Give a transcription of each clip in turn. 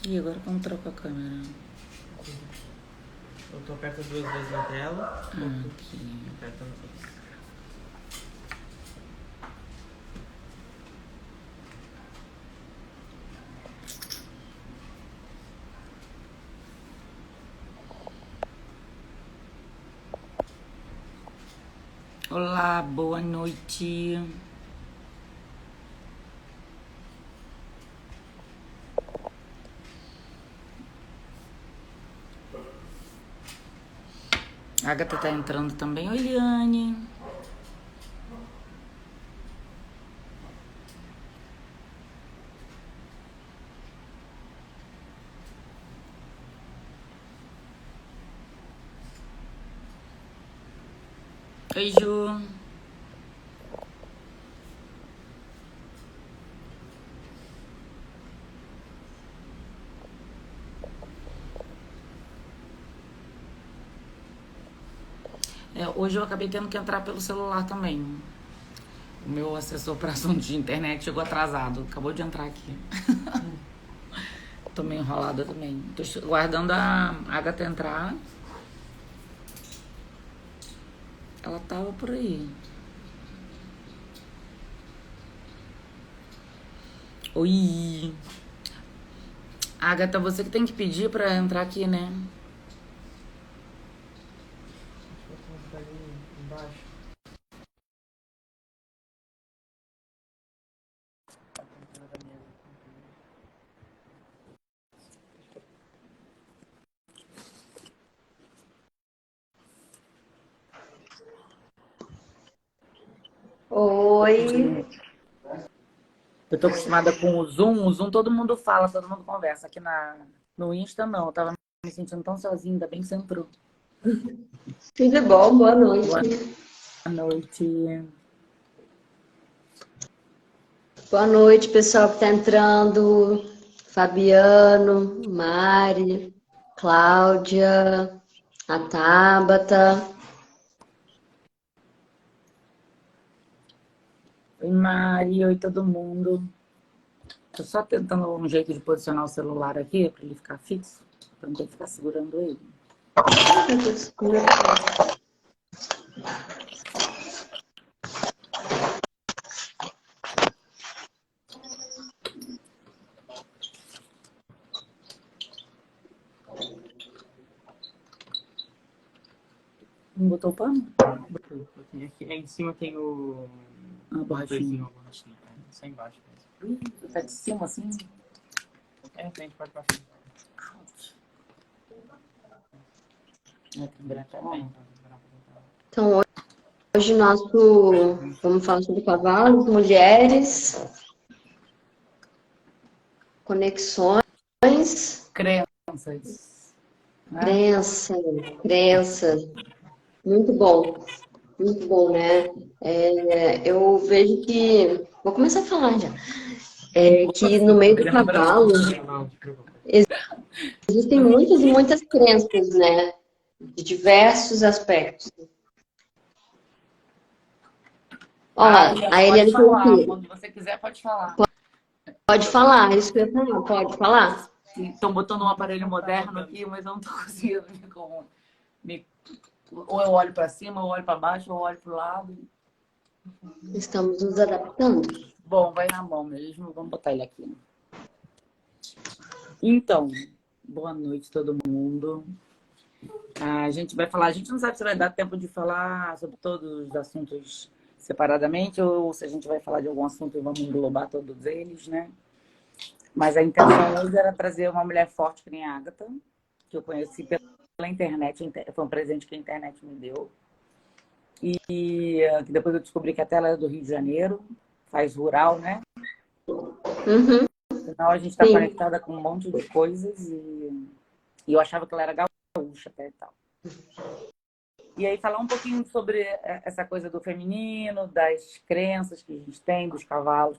E agora como troca a câmera? Ou tu aperta 2 vezes na tela, ou tu Aqui. aperta no... Olá, boa noite. A Agatha tá entrando também. Oi, Liane. Oi, Ju. Hoje eu acabei tendo que entrar pelo celular também. O meu assessor para assuntos de internet chegou atrasado. Acabou de entrar aqui. Tô meio enrolada também. Tô guardando a Agatha entrar. Ela tava por aí. Oi. Agatha, você que tem que pedir pra entrar aqui, né? Deixa eu botar ali embaixo. Oi. Eu tô acostumada com o Zoom. O Zoom todo mundo fala, todo mundo conversa. Aqui no Insta, não. Eu tava me sentindo tão sozinha, ainda bem que você entrou. Tudo bom? Boa Boa noite. noite. Boa noite, pessoal que está entrando. Fabiano, Mari, Cláudia, a Tabata. Oi, Mari. Oi, todo mundo. Tô só tentando um jeito de posicionar o celular aqui pra ele ficar fixo. Pra não ter que ficar segurando ele. Não botou o pano? Botei aqui. Aí em cima tem o... Ah, borrachinha. borrachinha. Só embaixo mesmo. Tá de cima, assim? Tem de parte pra frente. É, tem branco também. Então, hoje vamos falar sobre cavalos, mulheres, conexões, Crenças. Né? crença, crença. Muito bom, né? Eu vejo que, vou começar a falar já, que no meio do cavalo Não, te preocupa. existem muitas e muitas crenças, né? De diversos aspectos. Ó lá, Liane, a pode Eliane falou falar. aqui, Quando você quiser, pode falar. pode falar, é isso que eu ia falar, pode falar? Estão botando um aparelho moderno aqui, mas eu não tô conseguindo me... Ou eu olho para cima, ou eu olho para baixo, ou eu olho para o lado. Estamos nos adaptando. Bom, vai na mão mesmo. Vamos botar ele aqui. Então, boa noite todo mundo. A gente vai falar, a gente não sabe se vai dar tempo de falar sobre todos os assuntos separadamente ou se a gente vai falar de algum assunto e vamos englobar todos eles, né? Mas a intenção hoje era trazer uma mulher forte que nem a Agatha, que eu conheci pela internet, foi um presente que a internet me deu. E que depois eu descobri que até ela é do Rio de Janeiro, faz rural, né? Uhum, Então a gente está sim. conectada com um monte de coisas e eu achava que ela era gaúcha até e tal. E aí falar um pouquinho sobre essa coisa do feminino, das crenças que a gente tem, dos cavalos,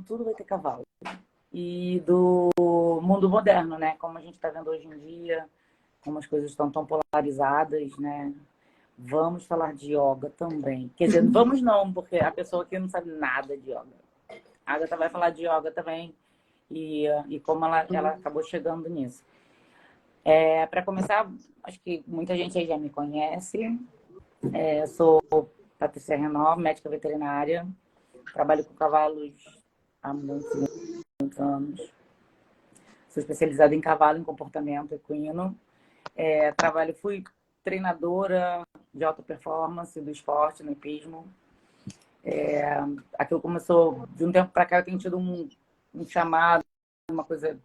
tudo vai ter cavalo. E do mundo moderno, né? Como a gente está vendo hoje em dia, como as coisas estão tão polarizadas, né? Vamos falar de yoga também. Quer dizer, vamos não, porque a pessoa aqui não sabe nada de yoga. A Agatha vai falar de yoga também. e como ela acabou chegando nisso. Para começar, acho que muita gente aí já me conhece. Eu sou Patrícia Renó, médica veterinária. Trabalho com cavalos há muitos anos. Sou especializada em cavalo, em comportamento equino. Fui treinadora de alta performance do esporte, no hipismo. Aquilo começou, de um tempo para cá, eu tenho tido um chamado, uma coisa...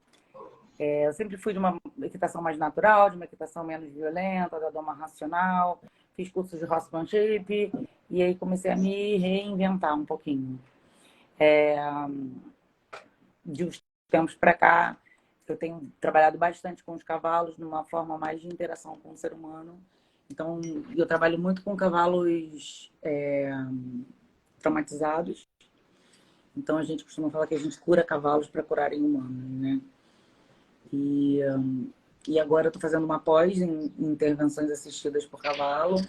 eu sempre fui de uma equitação mais natural, de uma equitação menos violenta, da doma racional. Fiz cursos de horsemanship e aí comecei a me reinventar um pouquinho. De uns tempos para cá, eu tenho trabalhado bastante com os cavalos, numa forma mais de interação com o ser humano. Então, eu trabalho muito com cavalos traumatizados. Então, a gente costuma falar que a gente cura cavalos para curarem humanos, né? E agora eu estou fazendo uma pós em intervenções assistidas por cavalo,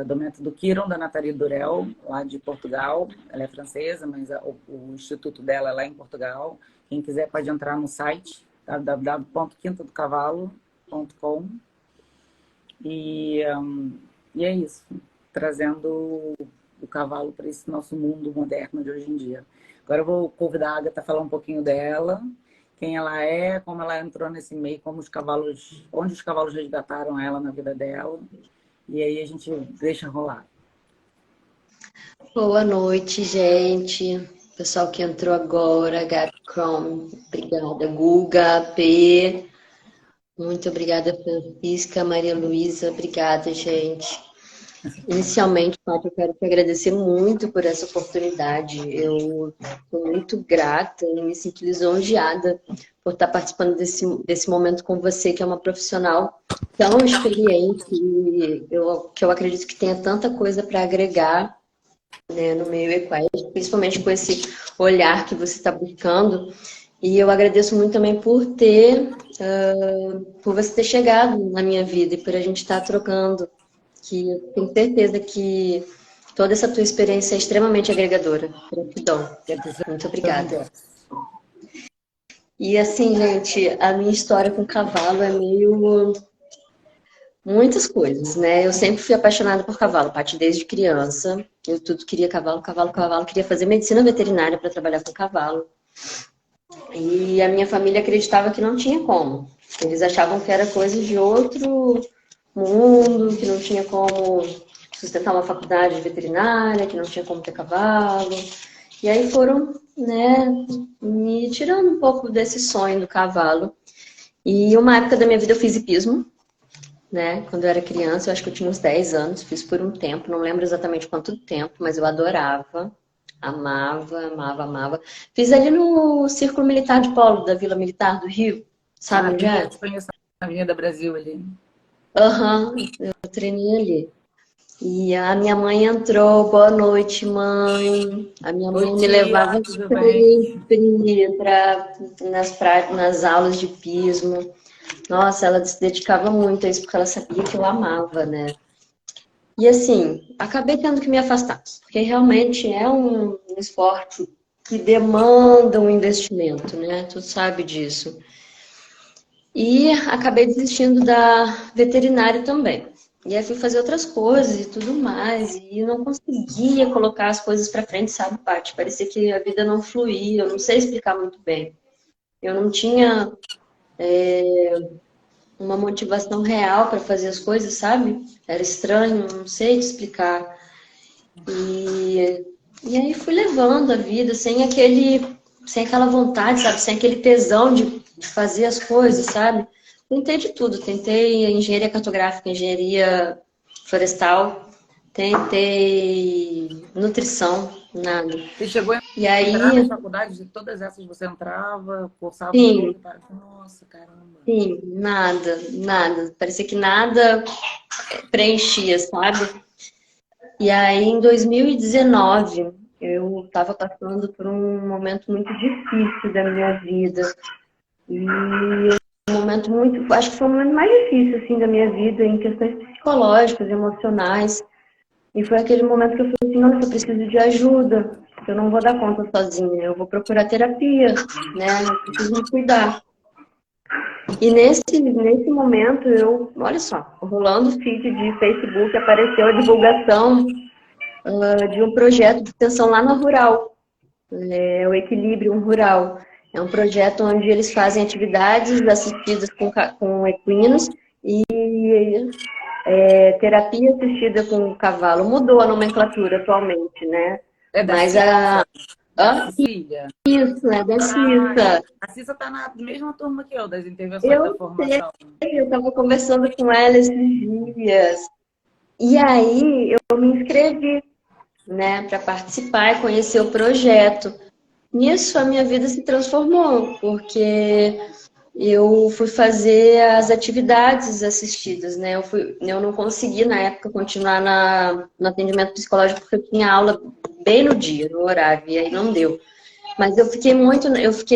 do método Chiron, da Nathalie Durel, lá de Portugal. Ela é francesa, mas o instituto dela é lá em Portugal. Quem quiser pode entrar no site www.quintadocavalo.com e é isso, trazendo o cavalo para esse nosso mundo moderno de hoje em dia. Agora eu vou convidar a Agatha a falar um pouquinho dela, quem ela é, como ela entrou nesse meio, onde os cavalos resgataram ela na vida dela. E aí a gente deixa rolar. Boa noite, gente. Pessoal que entrou agora, Gabi Crom, obrigada. Guga, P, muito obrigada, Francisca, Maria Luísa, obrigada, gente. Inicialmente, Paty, eu quero te agradecer muito por essa oportunidade. Eu estou muito grata e me sinto lisonjeada por estar participando desse momento com você, que é uma profissional tão experiente e que eu acredito que tenha tanta coisa para agregar, né, no meio equestre, principalmente com esse olhar que você está buscando. E eu agradeço muito também por você ter chegado na minha vida e por a gente estar trocando, que eu tenho certeza que toda essa tua experiência é extremamente agregadora. Gratidão. Muito obrigada. E assim, gente, a minha história com cavalo é meio... muitas coisas, né? Eu sempre fui apaixonada por cavalo, Paty, desde criança. Eu tudo queria cavalo, cavalo, cavalo. Queria fazer medicina veterinária para trabalhar com cavalo. E a minha família acreditava que não tinha como. Eles achavam que era coisa de outro mundo, que não tinha como sustentar uma faculdade de veterinária, que não tinha como ter cavalo. E aí foram, né, me tirando um pouco desse sonho do cavalo. E uma época da minha vida eu fiz hipismo, né? Quando eu era criança, eu acho que eu tinha uns 10 anos, fiz por um tempo, não lembro exatamente quanto tempo, mas eu adorava, amava, amava, amava. Fiz ali no Círculo Militar de Polo da Vila Militar do Rio, sabe onde é? Eu te conheço na Avenida Brasil ali. Aham, eu treinei ali. E a minha mãe entrou, boa noite, mãe. A minha mãe me levava sempre nas aulas de hipismo. Nossa, ela se dedicava muito a isso, porque ela sabia que eu amava, né? E assim, acabei tendo que me afastar, porque realmente é um esporte que demanda um investimento, né? Tu sabe disso. E acabei desistindo da veterinária também. E aí fui fazer outras coisas e tudo mais, e não conseguia colocar as coisas pra frente, sabe, Paty? Parecia que a vida não fluía, eu não sei explicar muito bem. Eu não tinha uma motivação real para fazer as coisas, sabe? Era estranho, não sei te explicar. E aí fui levando a vida sem aquela vontade, sabe? Sem aquele tesão de fazer as coisas, sabe? Tentei de tudo. Tentei engenharia cartográfica, engenharia florestal, tentei nutrição, nada. Você chegou a E aí, entrar nas faculdades, de todas essas você entrava, cursava sim, tudo, nossa, caramba. sim, nada, nada. Parecia que nada preenchia, sabe? E aí, em 2019, eu estava passando por um momento muito difícil da minha vida. E um momento muito, acho que foi o momento mais difícil, assim, da minha vida, em questões psicológicas, emocionais. E foi aquele momento que eu falei assim, nossa, eu preciso de ajuda. que eu não vou dar conta sozinha, eu vou procurar terapia, né? Eu preciso me cuidar. E nesse momento, olha só, rolando o feed de Facebook, apareceu a divulgação de um projeto de extensão lá na Rural, o Equilíbrio Rural. É um projeto onde eles fazem atividades assistidas com equinos e terapia assistida com cavalo. Mudou a nomenclatura atualmente, né? É da Mas Cissa? Da Ah, Cecília? isso, é da Cissa. A Cissa tá na mesma turma que eu, das intervenções da Eu sei, formação. eu estava conversando com ela esses dias. E aí eu me inscrevi, né, para participar e conhecer o projeto. Nisso a minha vida se transformou, porque eu fui fazer as atividades assistidas, né? Eu não consegui, na época, continuar no atendimento psicológico, porque eu tinha aula bem no dia, no horário, e aí não deu. Mas eu fiquei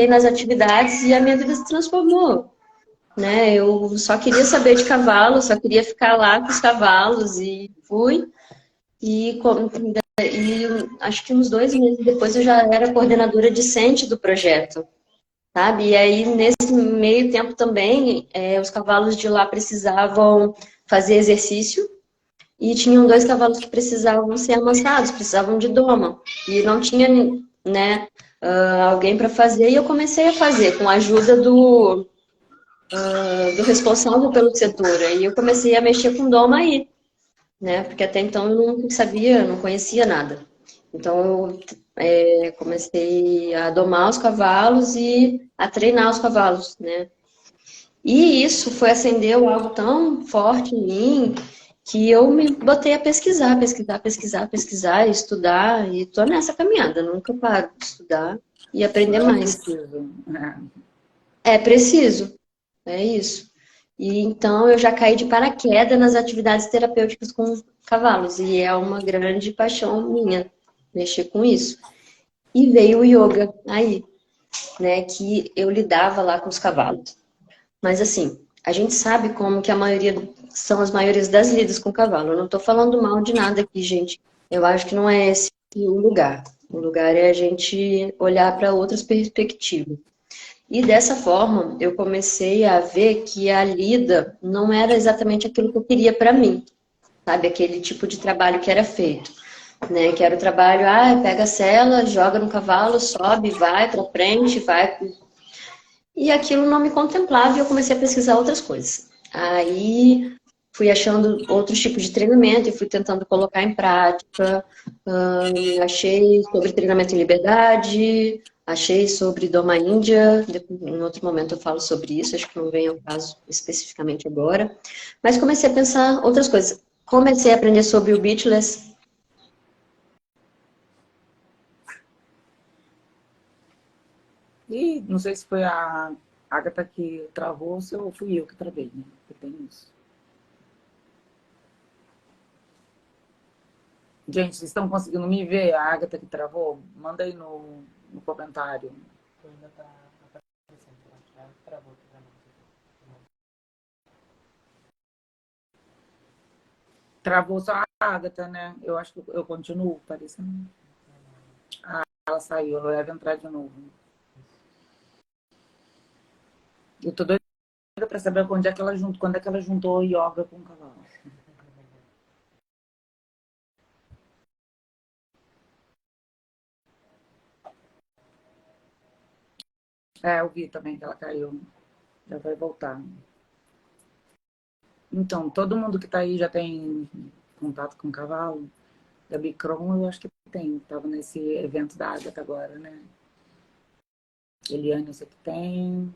nas atividades e a minha vida se transformou, né? Eu só queria saber de cavalo, só queria ficar lá com os cavalos e fui. E acho que uns 2 meses depois eu já era coordenadora discente do projeto, sabe? E aí, nesse meio tempo também, os cavalos de lá precisavam fazer exercício e tinham 2 cavalos que precisavam ser amansados, precisavam de doma. E não tinha, né, alguém para fazer, e eu comecei a fazer com a ajuda do responsável pelo setor. Aí eu comecei a mexer com doma aí, né? Porque até então eu não sabia, não conhecia nada. Então eu comecei a domar os cavalos e a treinar os cavalos, né? E isso foi acendeu algo tão forte em mim que eu me botei a pesquisar, estudar, e tô nessa caminhada, nunca paro de estudar e aprender É mais. preciso. É preciso, é isso. E então eu já caí de paraquedas nas atividades terapêuticas com cavalos, e é uma grande paixão minha mexer com isso. E veio o yoga aí, né, que eu lidava lá com os cavalos. Mas assim, a gente sabe como que a maioria são as maiorias das lidas com cavalo. Eu não estou falando mal de nada aqui, gente. Eu acho que não é esse o lugar. O lugar é a gente olhar para outras perspectivas. E dessa forma, eu comecei a ver que a lida não era exatamente aquilo que eu queria para mim, sabe? Aquele tipo de trabalho que era feito, né? Que era o trabalho, pega a sela, joga no cavalo, sobe, vai para frente, vai. E aquilo não me contemplava e eu comecei a pesquisar outras coisas. Aí fui achando outros tipos de treinamento e fui tentando colocar em prática. Achei sobre treinamento em liberdade, achei sobre Doma Índia. Em outro momento eu falo sobre isso, acho que não vem ao caso especificamente agora. Mas comecei a pensar outras coisas. Comecei a aprender sobre o Beatless. E não sei se foi a Agatha que travou ou se fui eu que travei, né? Porque tem isso. Gente, vocês estão conseguindo me ver? A Agatha que travou? Manda aí no comentário. Ainda tá aparecendo, já travou aqui pra nós. Travou só a Agatha, né? Eu acho que eu continuo, parecendo. Ela saiu, ela deve entrar de novo. Eu tô doida pra saber quando é que ela juntou yoga com cavalo. Eu vi também que ela caiu. Já vai voltar. Então, todo mundo que tá aí já tem contato com cavalo? Gabi Cron, eu acho que tem. Tava nesse evento da Agatha agora, né? Eliane, eu sei que tem.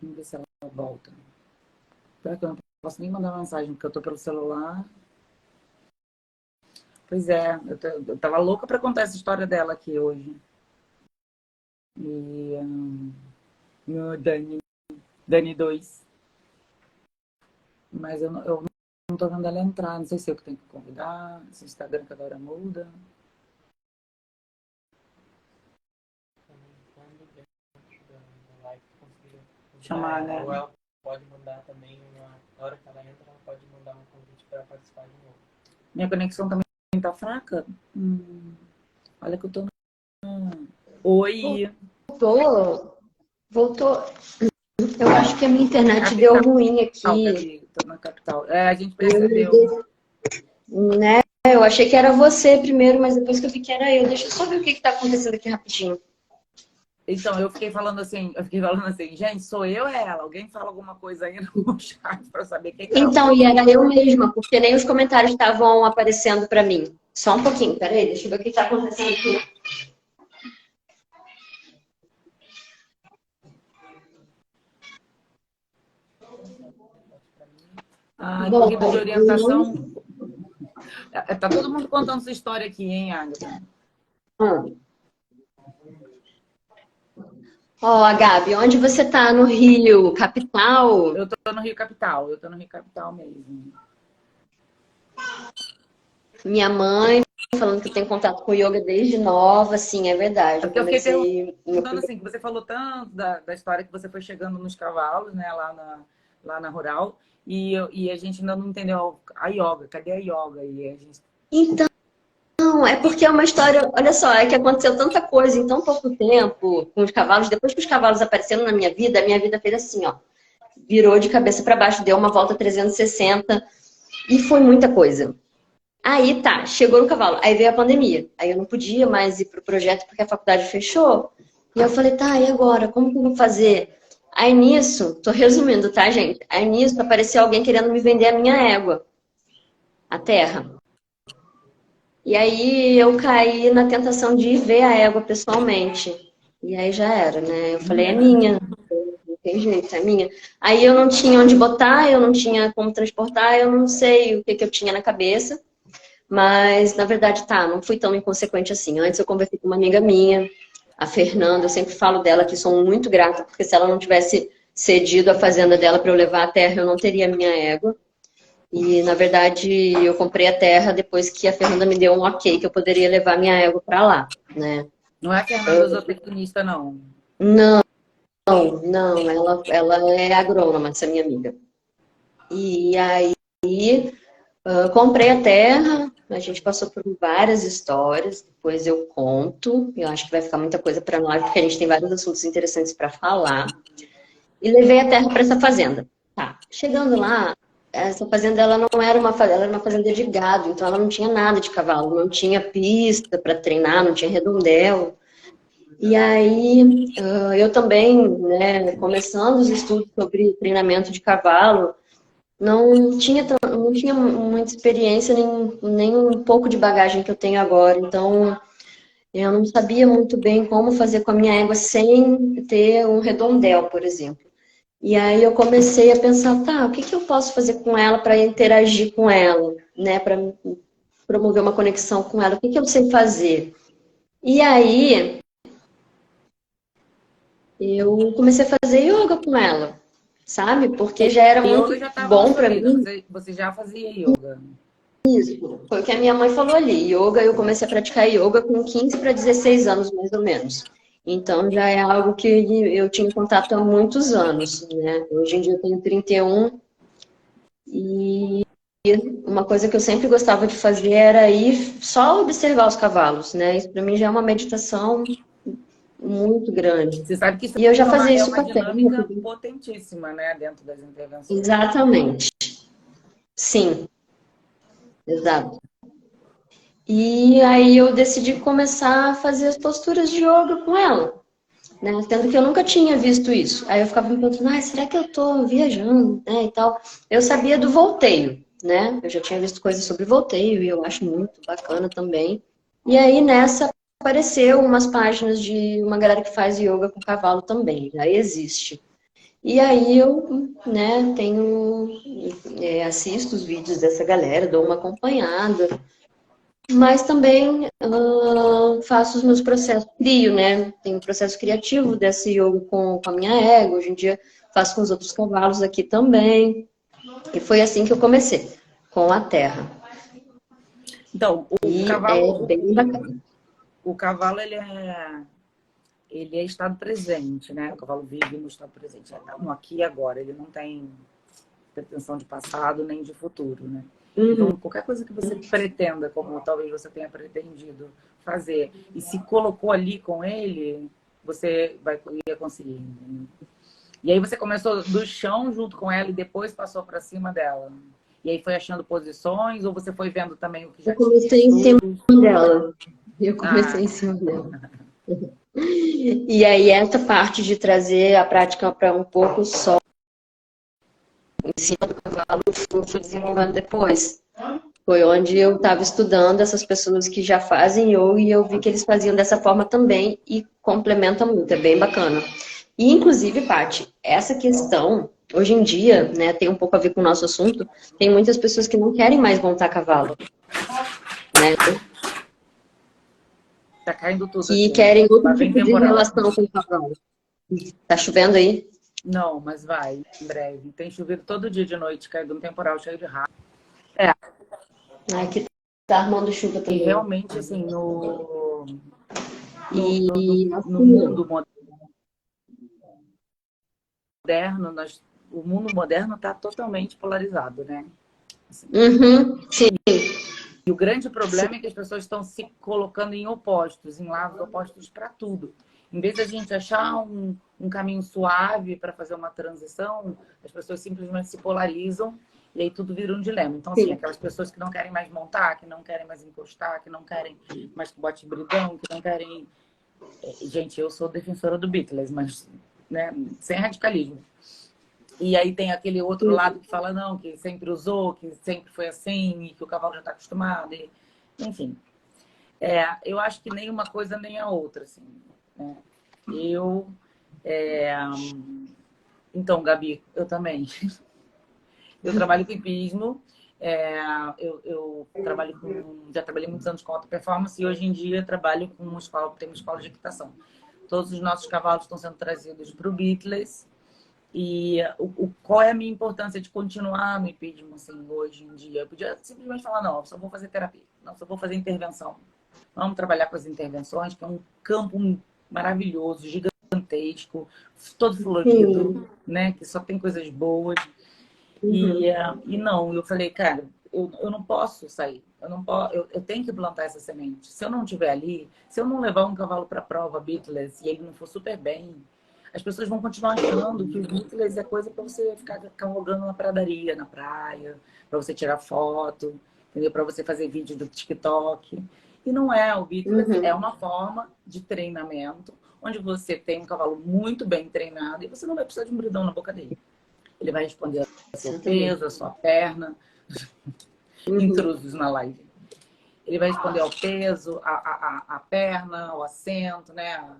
Vamos ver se ela volta. Pior que eu não posso nem mandar mensagem, porque eu tô pelo celular. Pois é, eu tava louca pra contar essa história dela aqui hoje. E no Dani 2. Mas eu não tô vendo ela entrar. Não sei se eu que tenho que convidar, se o Instagram cada hora muda. Quando dentro da live conseguir Chamar, né? ou ela pode mandar também, na hora que ela entra, ela pode mandar um convite para participar de novo. Minha conexão também tá fraca? Olha que eu tô... Oi. Voltou. Voltou. Eu acho que a minha internet deu Capital, ruim aqui. peraí, tô na capital. É, a gente Eu, percebeu. né? Eu achei que era você primeiro, mas depois que eu vi que era eu. Deixa eu só ver o que está acontecendo aqui rapidinho. Então, eu fiquei falando assim, gente, sou eu ou é ela? Alguém fala alguma coisa aí no chat para saber quem tá. Então, e era eu mesma, porque nem os comentários estavam aparecendo para mim. Só um pouquinho, peraí, deixa eu ver o que está acontecendo aqui. Ai, Bom, corrida de orientação. Tá todo mundo contando sua história aqui, hein, Agatha? Ó, Gabi, onde você tá? No Rio, capital? Eu tô no Rio Capital, eu tô no Rio Capital mesmo. Minha mãe falando que eu tenho contato com yoga desde nova, sim, é verdade. É Eu porque eu fiquei comecei. perguntando assim, que você falou tanto da história que você foi chegando nos cavalos, né, lá na Rural, e a gente ainda não entendeu a yoga. Cadê a yoga? E a gente... Então, é porque é uma história. Olha só, é que aconteceu tanta coisa em tão pouco tempo com os cavalos. Depois que os cavalos apareceram na minha vida, a minha vida fez assim, ó. Virou de cabeça para baixo, deu uma volta 360 e foi muita coisa. Aí tá, chegou no cavalo. Aí veio a pandemia. Aí eu não podia mais ir pro projeto porque a faculdade fechou. E eu falei, tá, e agora? Como que eu vou fazer? Aí nisso, tô resumindo, tá, gente? Aí nisso apareceu alguém querendo me vender a minha égua, a terra. E aí eu caí na tentação de ir ver a égua pessoalmente. E aí já era, né? Eu falei, é minha. Não tem jeito, é minha. Aí eu não tinha onde botar, eu não tinha como transportar, eu não sei o que que eu tinha na cabeça. Mas, na verdade, tá, não fui tão inconsequente assim. Antes eu conversei com uma amiga minha, a Fernanda, eu sempre falo dela que sou muito grata, porque se ela não tivesse cedido a fazenda dela para eu levar a terra, eu não teria a minha égua. E, na verdade, eu comprei a terra depois que a Fernanda me deu um ok que eu poderia levar minha égua para lá, né? Não é a Fernanda zootecnista, não. Não, não, ela é agrônoma, essa minha amiga. E aí eu comprei a terra, a gente passou por várias histórias, depois eu conto. Eu acho que vai ficar muita coisa para nós, porque a gente tem vários assuntos interessantes para falar. E levei a terra para essa fazenda. Tá. Chegando lá, essa fazenda ela não era uma fazenda, ela era uma fazenda de gado, então ela não tinha nada de cavalo, não tinha pista para treinar, não tinha redondel. E aí eu também, né, começando os estudos sobre treinamento de cavalo, não tinha muita experiência, nem um pouco de bagagem que eu tenho agora. Então, eu não sabia muito bem como fazer com a minha égua sem ter um redondel, por exemplo. E aí eu comecei a pensar, tá, o que que eu posso fazer com ela para interagir com ela, né, para promover uma conexão com ela? O que que eu sei fazer? E aí eu comecei a fazer yoga com ela, sabe? Porque já era Yoga muito já estava na bom sua para vida, mim. você já fazia yoga. Foi o que a minha mãe falou ali. Yoga, eu comecei a praticar yoga com 15 para 16 anos, mais ou menos. Então, já é algo que eu tinha contato há muitos anos, né? Hoje em dia eu tenho 31 e uma coisa que eu sempre gostava de fazer era ir só observar os cavalos, né? Isso para mim já é uma meditação muito grande. Você sabe que isso E eu já é uma, fazia é isso uma com a terra. dinâmica potentíssima, né, dentro das intervenções. Exatamente. Sim, exato. E aí eu decidi começar a fazer as posturas de yoga com ela, né? Sendo que eu nunca tinha visto isso. Aí eu ficava me perguntando, será que eu tô viajando, né, e tal. Eu sabia do volteio, né? Eu já tinha visto coisas sobre volteio e eu acho muito bacana também. E aí nessa apareceu umas páginas de uma galera que faz yoga com cavalo também, já existe. E aí eu, né, assisto os vídeos dessa galera, dou uma acompanhada. Mas também faço os meus processos, crio, né? Tenho um processo criativo desse yoga com a minha égua. Hoje em dia faço com os outros cavalos aqui também. E foi assim que eu comecei, com a terra. Então, o E é cavalo, bem bacana. o cavalo ele é estado presente, né? O cavalo vive no estado presente, no aqui e agora. Ele não tem pretensão de passado nem de futuro, né? Uhum. Então, qualquer coisa que você pretenda, como talvez você tenha pretendido fazer, e se colocou ali com ele, você ia conseguir. Entendeu? E aí você começou do chão junto com ela e depois passou para cima dela. E aí foi achando posições, ou você foi vendo também o que Eu já tinha de comecei em cima estudos? dela. Eu comecei Ah, em cima dela. E aí, essa parte de trazer a prática para um pouco só em cima do cavalo, eu fui desenvolvendo depois. Foi onde eu estava estudando essas pessoas que já fazem yoga e eu vi que eles faziam dessa forma também e complementa muito, é bem bacana. E, inclusive, Paty, essa questão, hoje em dia, né, tem um pouco a ver com o nosso assunto, tem muitas pessoas que não querem mais montar cavalo, né, tá caindo tudo que aqui, né? querem outro Lá vem tipo de temporal. relação com o cavalo. Tá chovendo aí? Não, mas vai, em breve. Tem chovido todo dia de noite, caindo um temporal cheio de raio. É, Aqui tá armando chuva e também. realmente, assim, E no assim, mundo moderno, o mundo moderno está totalmente polarizado, né? Assim, uhum, sim, e o grande sim, problema é que as pessoas estão se colocando em opostos, em lados opostos para tudo. Em vez da gente achar um caminho suave para fazer uma transição, as pessoas simplesmente se polarizam e aí tudo vira um dilema. Então, assim, sim. aquelas pessoas que não querem mais montar, que não querem mais encostar, que não querem mais que bote bridão, que não querem. Gente, eu sou defensora do Beatles, mas né, sem radicalismo. E aí tem aquele outro lado que fala, não, que sempre usou, que sempre foi assim, e que o cavalo já está acostumado. Enfim, eu acho que nem uma coisa nem a outra. Assim, né? Eu. é, Então, Gabi, eu também. Eu trabalho com hipismo, é, eu trabalho já trabalhei muitos anos com alta performance e hoje em dia trabalho com tem uma escola de equitação. Todos os nossos cavalos estão sendo trazidos para o Beatles. E qual é a minha importância de continuar no hipismo assim, hoje em dia? Eu podia simplesmente falar, não, eu só vou fazer terapia, não, só vou fazer intervenção. Vamos trabalhar com as intervenções, que é um campo maravilhoso, gigantesco, todo florido, Sim. né? Que só tem coisas boas. E, Uhum. e não, eu falei, cara, eu não posso sair. Eu não posso, eu tenho que plantar essa semente. Se eu não estiver ali, se eu não levar um cavalo para a prova Beatles e ele não for super bem, as pessoas vão continuar achando que o Beatles é coisa para você ficar cavalgando na pradaria, na praia, para você tirar foto, entendeu? Para você fazer vídeo do TikTok. E não é, o Beatles é Uhum. uma forma de treinamento onde você tem um cavalo muito bem treinado e você não vai precisar de um bridão na boca dele. Ele vai responder ao seu peso, Exatamente. à sua perna, Uhum. intrusos na live. Ele vai responder ao peso, à perna, ao assento, né?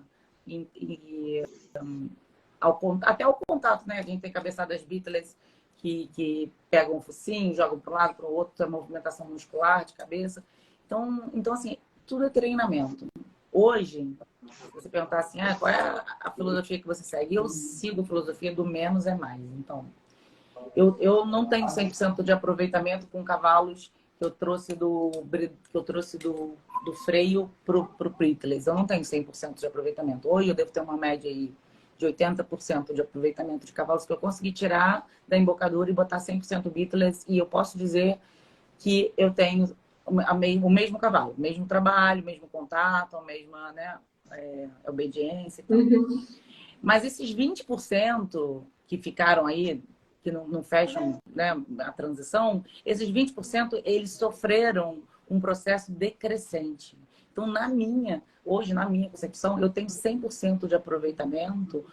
E até ao contato, né? A gente tem cabeçadas Beatles que pegam o focinho, jogam para um lado, para o outro, a movimentação muscular de cabeça. Então, assim, tudo é treinamento. Hoje, se você perguntar assim, qual é a filosofia que você segue? Eu sigo a filosofia do menos é mais. Então, eu não tenho 100% de aproveitamento com cavalos que eu trouxe do freio pro Prittles. Eu não tenho 100% de aproveitamento. Hoje eu devo ter uma média aí de 80% de aproveitamento de cavalos que eu consegui tirar da embocadura e botar 100% Beatles. E eu posso dizer que eu tenho o mesmo cavalo, o mesmo trabalho, o mesmo contato, a mesma, né, obediência e tal. Uhum. Mas esses 20% que ficaram aí, que não fecham, né, a transição, esses 20% eles sofreram um processo decrescente. Então, hoje, na minha concepção, eu tenho 100% de aproveitamento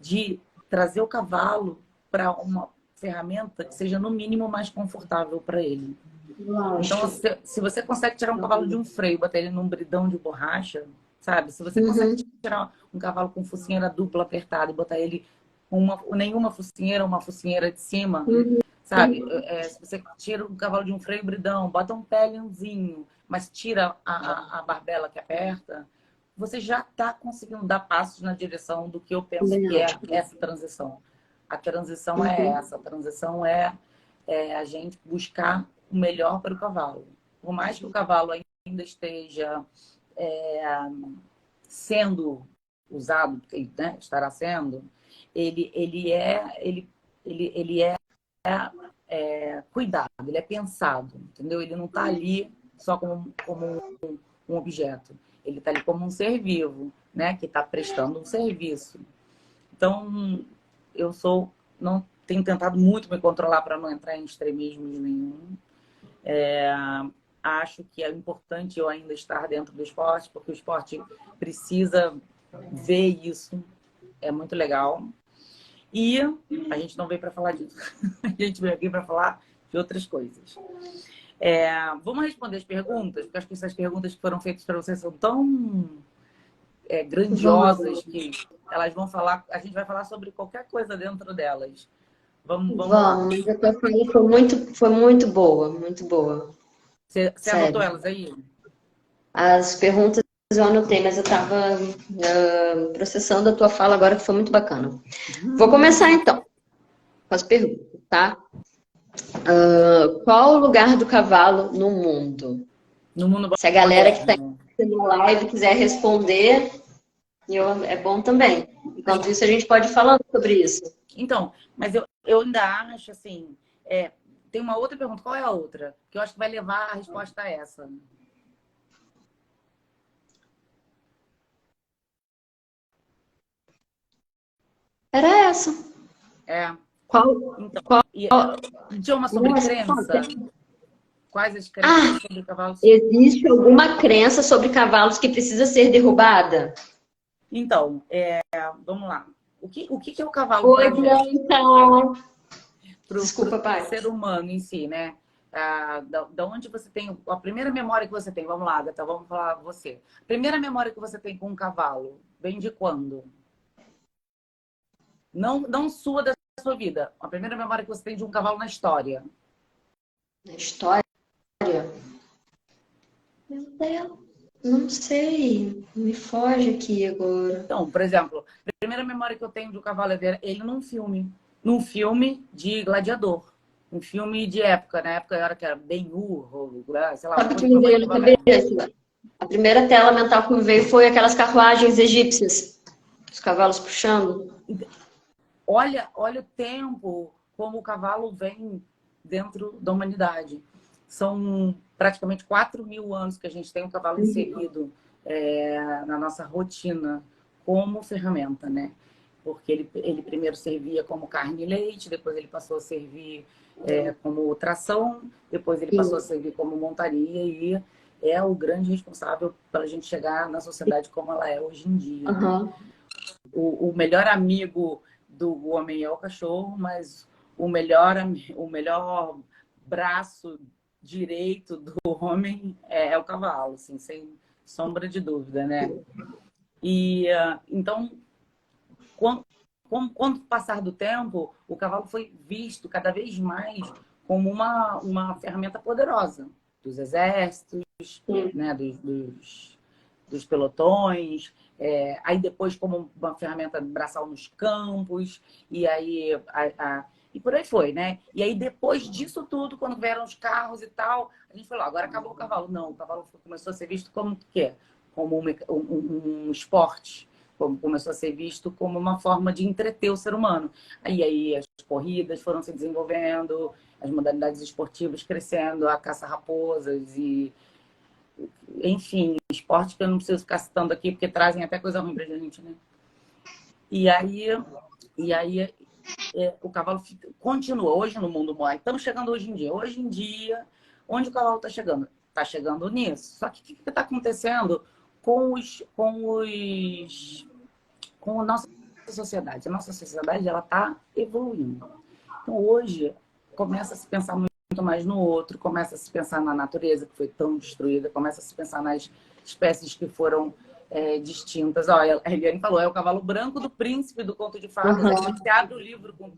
de trazer o cavalo para uma ferramenta que seja, no mínimo, mais confortável para ele. Então, Lógico. se você consegue tirar um cavalo de um freio, botar ele num bridão de borracha, sabe? Se você consegue Uhum. tirar um cavalo com focinheira dupla apertada e botar ele com nenhuma focinheira, uma focinheira de cima, Uhum. sabe? Se você tira um cavalo de um freio bridão, bota um pelionzinho, mas tira a barbela que aperta, você já está conseguindo dar passos na direção do que eu penso Também que é acho. essa transição. A transição é Uhum. essa, a transição é a gente buscar o melhor para o cavalo. Por mais que o cavalo ainda esteja é, sendo usado, porque, né, estará sendo, ele é cuidado, ele é pensado, entendeu? Ele não está ali só como um objeto. Ele está ali como um ser vivo, né? Que está prestando um serviço. Então, não tenho tentado muito me controlar para não entrar em extremismo nenhum. Acho que é importante eu ainda estar dentro do esporte, porque o esporte precisa ver isso. É muito legal. E a gente não veio para falar disso. A gente veio aqui para falar de outras coisas. Vamos responder as perguntas, porque acho que essas perguntas que foram feitas para vocês são tão grandiosas que elas vão falar. A gente vai falar sobre qualquer coisa dentro delas. Vamos lá. Vamos, a tua fala foi muito boa, muito boa. Você anotou Sério. elas aí? As perguntas eu anotei, mas eu estava processando a tua fala agora, que foi muito bacana. Vou começar então com as perguntas, tá? Qual o lugar do cavalo no mundo? No mundo Se a galera que está moderno. na live quiser responder, é bom também. Enquanto isso, a gente pode ir falando sobre isso. Então, mas eu ainda acho assim. Tem uma outra pergunta. Qual é a outra? Que eu acho que vai levar a resposta a essa. Era essa. Qual? Então, Qual? tinha uma sobre Nossa, crença. Quais as crenças sobre cavalos? existe alguma crença sobre cavalos que precisa ser derrubada? Então, vamos lá. O que é o cavalo Oi, para gente? Bianca. Pro Desculpa, pai. ser humano em si, né? Da onde você tem a primeira memória que você tem? Vamos lá, Agatha, vamos falar você. Primeira memória que você tem com um cavalo, vem de quando? Não sua da sua vida. A primeira memória que você tem de um cavalo na história. Na história? Meu Deus, não sei. Me foge aqui agora. Então, por exemplo, a primeira memória que eu tenho de um cavalo é ver ele num filme. Num filme de gladiador. Um filme de época. Na época era que era Ben-Hur, sei lá, Sabe uma o que coisa me do veio tamanho na do Valente. cabeça? A primeira tela mental que me veio foi aquelas carruagens egípcias. Os cavalos puxando. Olha o tempo, como o cavalo vem dentro da humanidade. São praticamente 4.000 anos que a gente tem o cavalo inserido na nossa rotina como ferramenta, né? Porque ele primeiro servia como carne e leite, depois ele passou a servir como tração, depois ele passou a servir como montaria e é o grande responsável pela gente chegar na sociedade como ela é hoje em dia, né? Uhum. O melhor amigo do homem é o cachorro, mas o melhor braço direito do homem é o cavalo, assim, sem sombra de dúvida, né? E então, com o passar do tempo, o cavalo foi visto cada vez mais como uma ferramenta poderosa dos exércitos, né? dos pelotões, aí depois como uma ferramenta braçal nos campos, e aí e por aí foi, né? E aí depois disso tudo, quando vieram os carros e tal, a gente falou, agora acabou o cavalo. Não, o cavalo começou a ser visto como o quê? Como um esporte, começou a ser visto como uma forma de entreter o ser humano. Aí as corridas foram se desenvolvendo, as modalidades esportivas crescendo, a caça-raposas e enfim, esporte que eu não preciso ficar citando aqui, porque trazem até coisa ruim pra gente, né? E aí o cavalo continua hoje no mundo moderno. Estamos chegando hoje em dia. Hoje em dia, onde o cavalo está chegando? Está chegando nisso. Só que o que está acontecendo com a nossa sociedade? A nossa sociedade ela está evoluindo. Então, hoje, começa a se pensar muito mais no outro, começa a se pensar na natureza que foi tão destruída, começa a se pensar nas espécies que foram distintas. Olha, a Eliane falou, é o cavalo branco do príncipe do conto de fadas. Aí você abre o livro com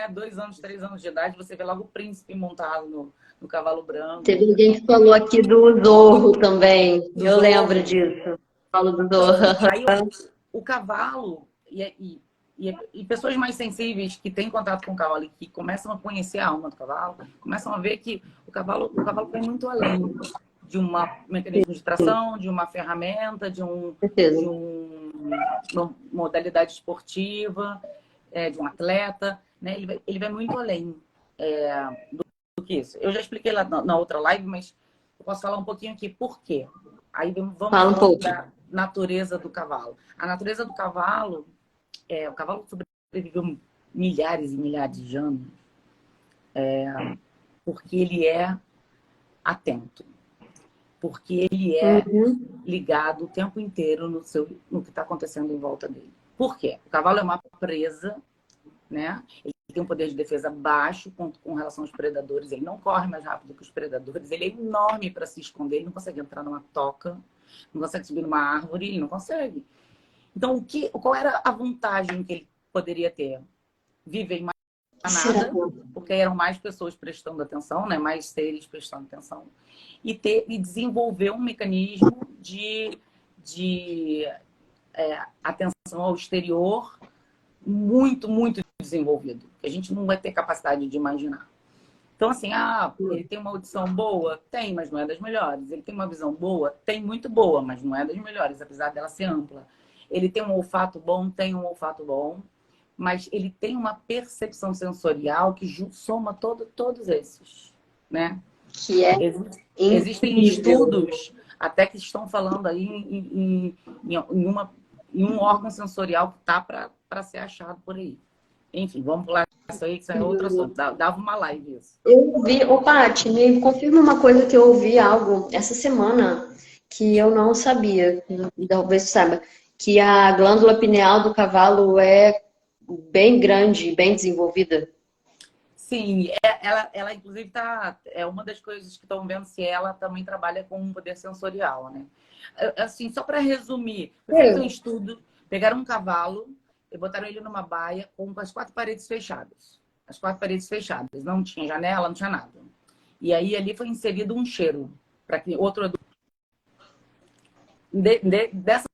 2 anos, 3 anos de idade, você vê logo o príncipe montado no cavalo branco. Teve alguém que falou aqui do Zorro também. Eu Zorro. lembro disso. Falo do Zorro. Aí o cavalo e pessoas mais sensíveis que têm contato com o cavalo e que começam a conhecer a alma do cavalo, começam a ver que o cavalo vai muito além de um mecanismo de tração, de uma ferramenta, de uma modalidade esportiva, de um atleta, né? Ele vai muito além que isso. Eu já expliquei lá na outra live, mas eu posso falar um pouquinho aqui. Por quê? Aí vamos Fala um falar pouco. da natureza do cavalo. A natureza do cavalo, o cavalo sobreviveu milhares e milhares de anos, porque ele é atento, porque ele é Uhum. ligado o tempo inteiro no que está acontecendo em volta dele. Por quê? O cavalo é uma presa, né? Ele tem um poder de defesa baixo com relação aos predadores. Ele não corre mais rápido que os predadores. Ele é enorme para se esconder. Ele não consegue entrar numa toca, não consegue subir numa árvore, ele não consegue. Então, qual era a vantagem que ele poderia ter? Viver em Será? manada, porque eram mais pessoas prestando atenção, né? Mais seres prestando atenção. E desenvolver um mecanismo de atenção ao exterior muito, muito desenvolvido, que a gente não vai ter capacidade de imaginar. Então, assim, ele tem uma audição boa? Tem, mas não é das melhores. Ele tem uma visão boa? Tem, muito boa, mas não é das melhores, apesar dela ser ampla. Ele tem um olfato bom? Tem um olfato bom, mas ele tem uma percepção sensorial que soma todos esses, né? Que é Existem incrível. estudos até que estão falando aí em um órgão sensorial que está para ser achado por aí. Enfim, vamos pular isso aí, que isso é outro assunto. Dava uma live isso. Eu ouvi, ô Paty, me confirma uma coisa que eu ouvi algo essa semana que eu não sabia, e talvez você saiba, que a glândula pineal do cavalo é bem grande, bem desenvolvida. Sim, ela inclusive é uma das coisas que estão vendo se ela também trabalha com um poder sensorial, né? Assim, só para resumir, foi feito um estudo, pegaram um cavalo e botaram ele numa baia com as quatro paredes fechadas. As quatro paredes fechadas, não tinha janela, não tinha nada. E aí ali foi inserido um cheiro para que outro dessa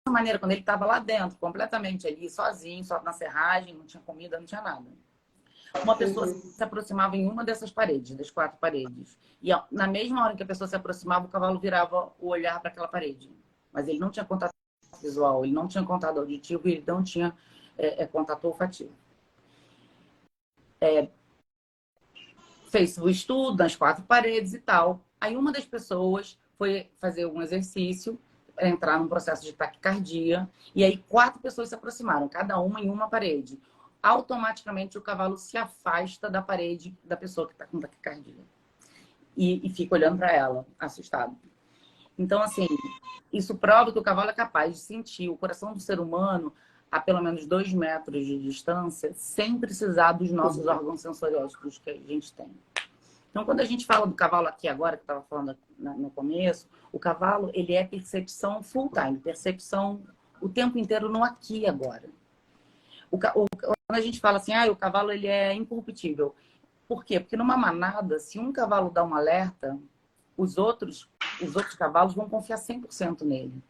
maneira, quando ele estava lá dentro, completamente ali, sozinho, só na serragem, não tinha comida, não tinha nada. Uma pessoa se aproximava em uma dessas paredes, das quatro paredes. E na mesma hora que a pessoa se aproximava, o cavalo virava o olhar para aquela parede. Mas ele não tinha contato visual, ele não tinha contato auditivo e ele não tinha contato olfativo. Fez o estudo nas quatro paredes e tal. Aí uma das pessoas foi fazer um exercício, entrar num processo de taquicardia, e aí quatro pessoas se aproximaram, cada uma em uma parede. Automaticamente o cavalo se afasta da parede da pessoa que está com taquicardia e fica olhando para ela, assustado. Então, assim, isso prova que o cavalo é capaz de sentir o coração do ser humano a pelo menos 2 metros de distância, sem precisar dos nossos órgãos sensorióticos que a gente tem. Então, quando a gente fala do cavalo aqui agora, que eu estava falando no começo, o cavalo, ele é percepção full time, percepção o tempo inteiro no aqui e agora. Quando a gente fala assim, o cavalo ele é incorruptível. Por quê? Porque numa manada, se um cavalo dá um alerta, os outros cavalos vão confiar 100% nele.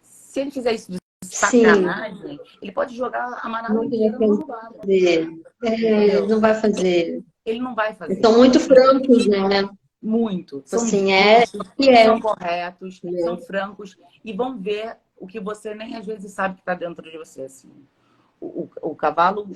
Se ele fizer isso de Sim, sacanagem, ele pode jogar a manada não inteira vai numa roubada. fazer. Entendeu? Não vai fazer. Ele não vai Eles fazer. são muito francos, né? Muito. Tipo São assim, justos, o que é, são corretos, são né? francos e vão ver o que você nem às vezes sabe que está dentro de você. Assim. O cavalo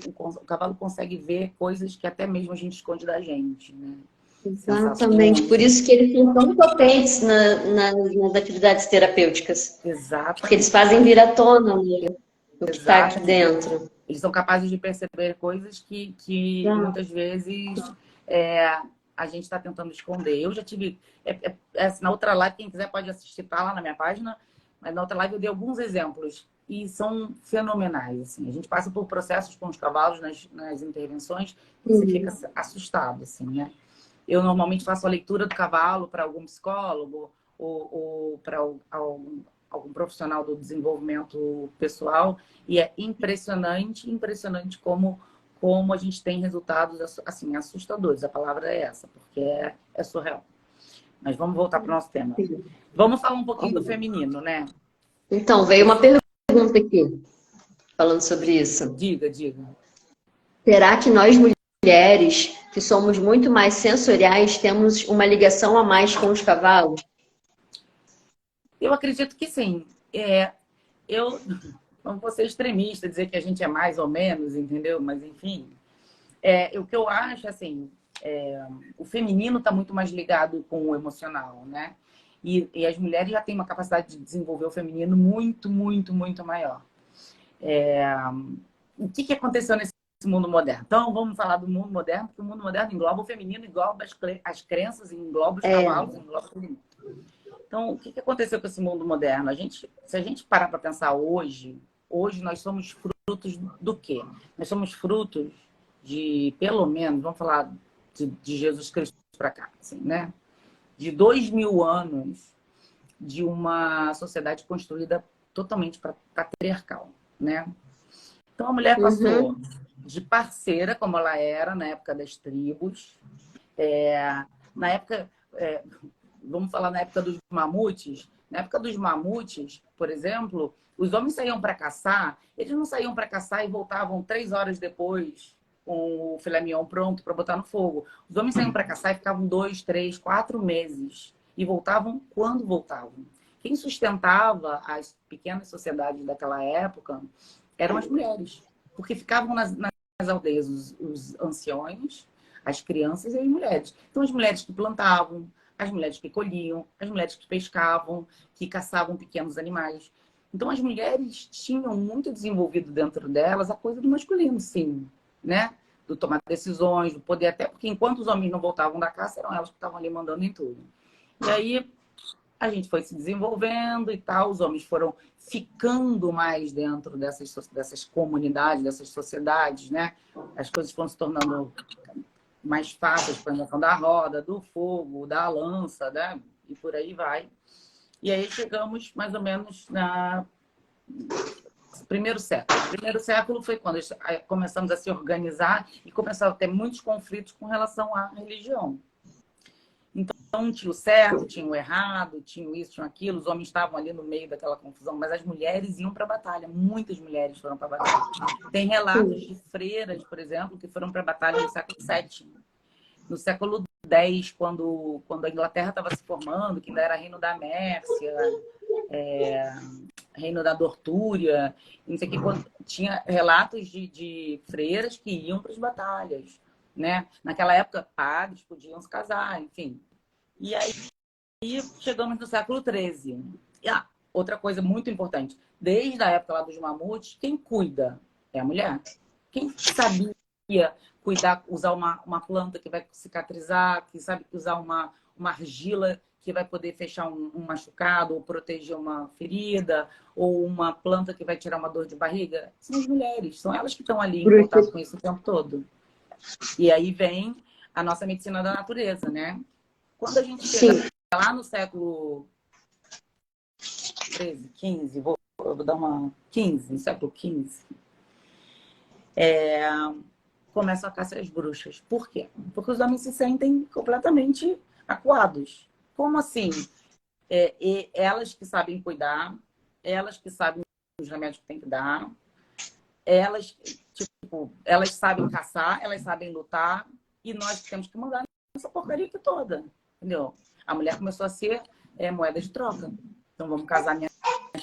consegue ver coisas que até mesmo a gente esconde da gente, né? Exatamente. Por Sensações. isso que eles são tão potentes nas atividades terapêuticas. Porque eles Exatamente. fazem vir à tona, né, o que está aqui Exatamente. dentro. Eles são capazes de perceber coisas que Exato. muitas vezes é, a gente está tentando esconder. Eu já tive. Na outra live, quem quiser pode assistir, tá lá na minha página, mas na outra live eu dei alguns exemplos e são fenomenais. Assim. A gente passa por processos com os cavalos nas intervenções que você fica assustado. Assim, né? Eu normalmente faço a leitura do cavalo para algum psicólogo ou para algum profissional do desenvolvimento pessoal e é impressionante como a gente tem resultados assim assustadores. A palavra é essa, porque é surreal. Mas vamos voltar para o nosso tema. Vamos falar um pouquinho do feminino, né? Então, veio uma pergunta aqui, falando sobre isso. Diga. Será que nós mulheres, que somos muito mais sensoriais, temos uma ligação a mais com os cavalos? Eu acredito que sim. Eu não vou ser extremista, dizer que a gente é mais ou menos, entendeu? Mas, enfim, O que eu acho, assim, o feminino está muito mais ligado com o emocional, né? E as mulheres já têm uma capacidade de desenvolver o feminino muito, muito, muito maior. O que aconteceu nesse mundo moderno? Então, vamos falar do mundo moderno, porque o mundo moderno engloba o feminino, engloba as crenças, engloba os cavalos, engloba o feminino. Então, o que aconteceu com esse mundo moderno? Se a gente parar para pensar hoje nós somos frutos do quê? Nós somos frutos de, pelo menos, vamos falar de Jesus Cristo para cá, assim, né? De 2000 anos de uma sociedade construída totalmente patriarcal, né? Então, a mulher passou de parceira, como ela era na época das tribos, na época, vamos falar na época dos mamutes. Na época dos mamutes, por exemplo, os homens saíam para caçar, eles não saíam para caçar e voltavam 3 horas depois com o filé mignon pronto para botar no fogo. Os homens saíam para caçar e ficavam 2, 3, 4 meses e voltavam quando voltavam. Quem sustentava as pequenas sociedades daquela época eram as mulheres, porque ficavam nas aldeias os anciões, as crianças e as mulheres. Então, as mulheres que plantavam, as mulheres que colhiam, as mulheres que pescavam, que caçavam pequenos animais. Então, as mulheres tinham muito desenvolvido dentro delas a coisa do masculino, sim, né? Do tomar decisões, do poder, até porque enquanto os homens não voltavam da caça, eram elas que estavam ali mandando em tudo. E aí, a gente foi se desenvolvendo e tal, os homens foram ficando mais dentro dessas comunidades, dessas sociedades, né? As coisas foram se tornando mais fáceis, por exemplo, da roda, do fogo, da lança, né? E por aí vai. E aí chegamos mais ou menos no primeiro século. O primeiro século foi quando começamos a se organizar e começaram a ter muitos conflitos com relação à religião. Então, tinha o certo, tinha o errado, tinha isso, tinha aquilo. Os homens estavam ali no meio daquela confusão, mas as mulheres iam para a batalha. Muitas mulheres foram para a batalha. Tem relatos de freiras, por exemplo, que foram para a batalha no século VII. No século X, quando a Inglaterra estava se formando, que ainda era reino da Mércia, reino da Dortúria, não sei o que, quando tinha relatos de freiras que iam para as batalhas, né? Naquela época, padres podiam se casar, enfim. E aí chegamos no século XIII. E outra coisa muito importante, desde a época lá dos mamutes, quem cuida é a mulher. Quem sabia cuidar, usar uma planta que vai cicatrizar, que sabe usar uma argila que vai poder fechar um machucado ou proteger uma ferida, ou uma planta que vai tirar uma dor de barriga, são as mulheres, são elas que estão ali em contato com isso o tempo todo. E aí vem a nossa medicina da natureza, né? Quando a gente chega lá no século XIII, XV, vou dar uma 15, século XV, começam a caça às bruxas. Por quê? Porque os homens se sentem completamente acuados. Como assim? Elas que sabem cuidar, elas que sabem os remédios que tem que dar, elas sabem caçar, elas sabem lutar, e nós temos que mandar essa porcaria aqui toda, entendeu? A mulher começou a ser moeda de troca. Então, vamos casar minha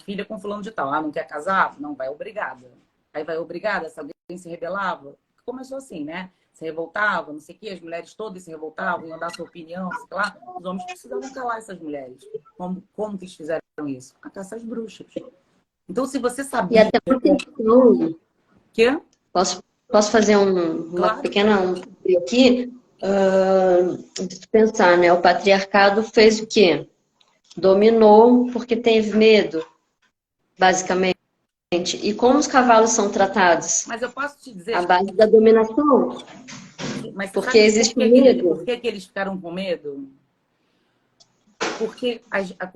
filha com fulano de tal. Não quer casar? Não, vai obrigada. Aí vai obrigada, se alguém se rebelava. Começou assim, né? Se revoltava, não sei o quê, as mulheres todas se revoltavam, iam dar sua opinião, sei lá. Os homens precisavam calar essas mulheres. Como que eles fizeram isso? A caça às bruxas. Então, se você sabia... E até porque... Quê? Posso fazer uma Claro. pequena aqui? De pensar, né? O patriarcado fez o quê? Dominou porque teve medo, basicamente. E como os cavalos são tratados? Mas eu posso te dizer... A base da dominação. Mas porque existe medo. Por que eles ficaram com medo? Porque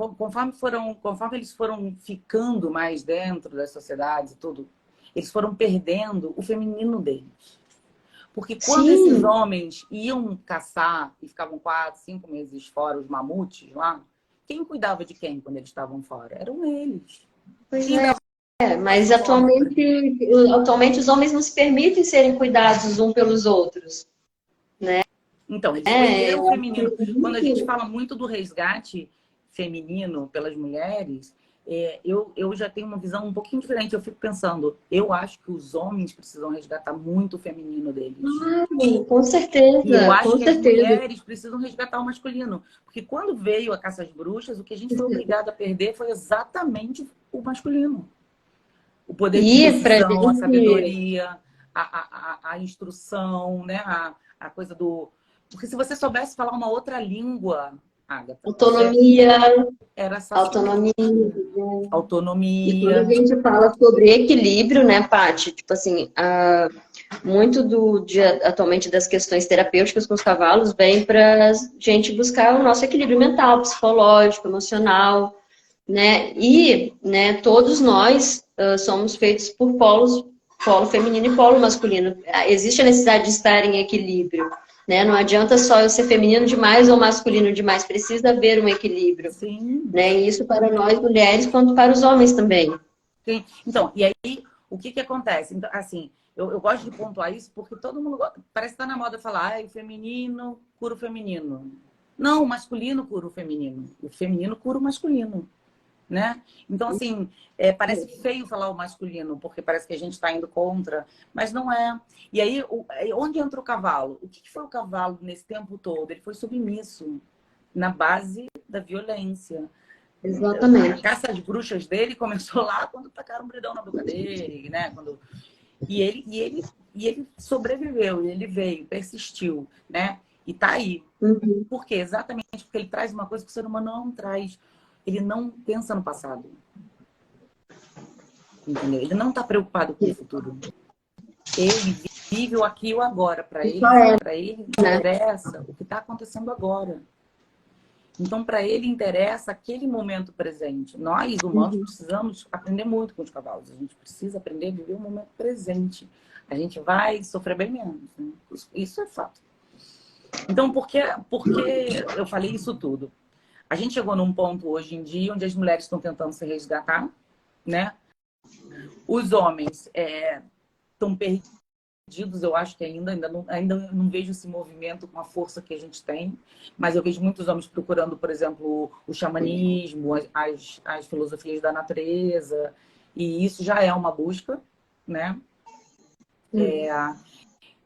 conforme eles foram ficando mais dentro das sociedades e tudo, eles foram perdendo o feminino deles. Porque quando esses homens iam caçar e ficavam 4, 5 meses fora, os mamutes lá, quem cuidava de quem quando eles estavam fora? Eram eles. Pois mas atualmente os homens não se permitem serem cuidados uns pelos outros, né? Então, eles perderam o feminino. Quando a gente fala muito do resgate feminino pelas mulheres, eu já tenho uma visão um pouquinho diferente. Eu fico pensando, eu acho que os homens precisam resgatar muito o feminino deles. Ai, com E eu certeza, acho com que as certeza. mulheres precisam resgatar o masculino. Porque quando veio a caça às bruxas, o que a gente foi obrigado a perder foi exatamente o masculino. O poder de E pra decisão, a gente, sabedoria, a instrução, né? A coisa do... Porque se você soubesse falar uma outra língua, Agatha, você autonomia, era assassinada. autonomia. E quando a Autonomia. gente fala sobre equilíbrio, né, Paty? Tipo assim, muito atualmente das questões terapêuticas com os cavalos vem para a gente buscar o nosso equilíbrio mental, psicológico, emocional, né? E, né, todos nós somos feitos por polos, polo feminino e polo masculino. Existe a necessidade de estar em equilíbrio, né? Não adianta só eu ser feminino demais ou masculino demais, precisa haver um equilíbrio, Sim. né? E isso para nós mulheres quanto para os homens também. Sim. Então, e aí, o que que acontece? Então, assim, eu gosto de pontuar isso porque todo mundo parece que tá na moda falar, o feminino cura o feminino. Não, o masculino cura o feminino. O feminino cura o masculino, né? Então, assim, parece feio falar o masculino, porque parece que a gente está indo contra, mas não é. E aí, onde entra o cavalo? O que que foi o cavalo nesse tempo todo? Ele foi submisso na base da violência. A Exatamente. caça às bruxas dele começou lá quando tacaram um bridão na boca dele, né? E ele sobreviveu, e ele veio, persistiu, né? E tá aí. Uhum. Por quê? Exatamente porque ele traz uma coisa que o ser humano não traz. Ele não pensa no passado. Entendeu? Ele não está preocupado com o futuro. Ele vive o aqui e o agora. Isso é, Para ele né? interessa o que está acontecendo agora. Então, para ele interessa aquele momento presente. Nós, humanos, Uhum. precisamos aprender muito com os cavalos. A gente precisa aprender a viver o momento presente. A gente vai sofrer bem menos. Né? Isso é fato. Então, por que eu falei isso tudo? A gente chegou num ponto hoje em dia onde as mulheres estão tentando se resgatar, né? Os homens estão perdidos, eu acho que ainda não vejo esse movimento com a força que a gente tem, mas eu vejo muitos homens procurando, por exemplo, o xamanismo, as filosofias da natureza, e isso já é uma busca, né?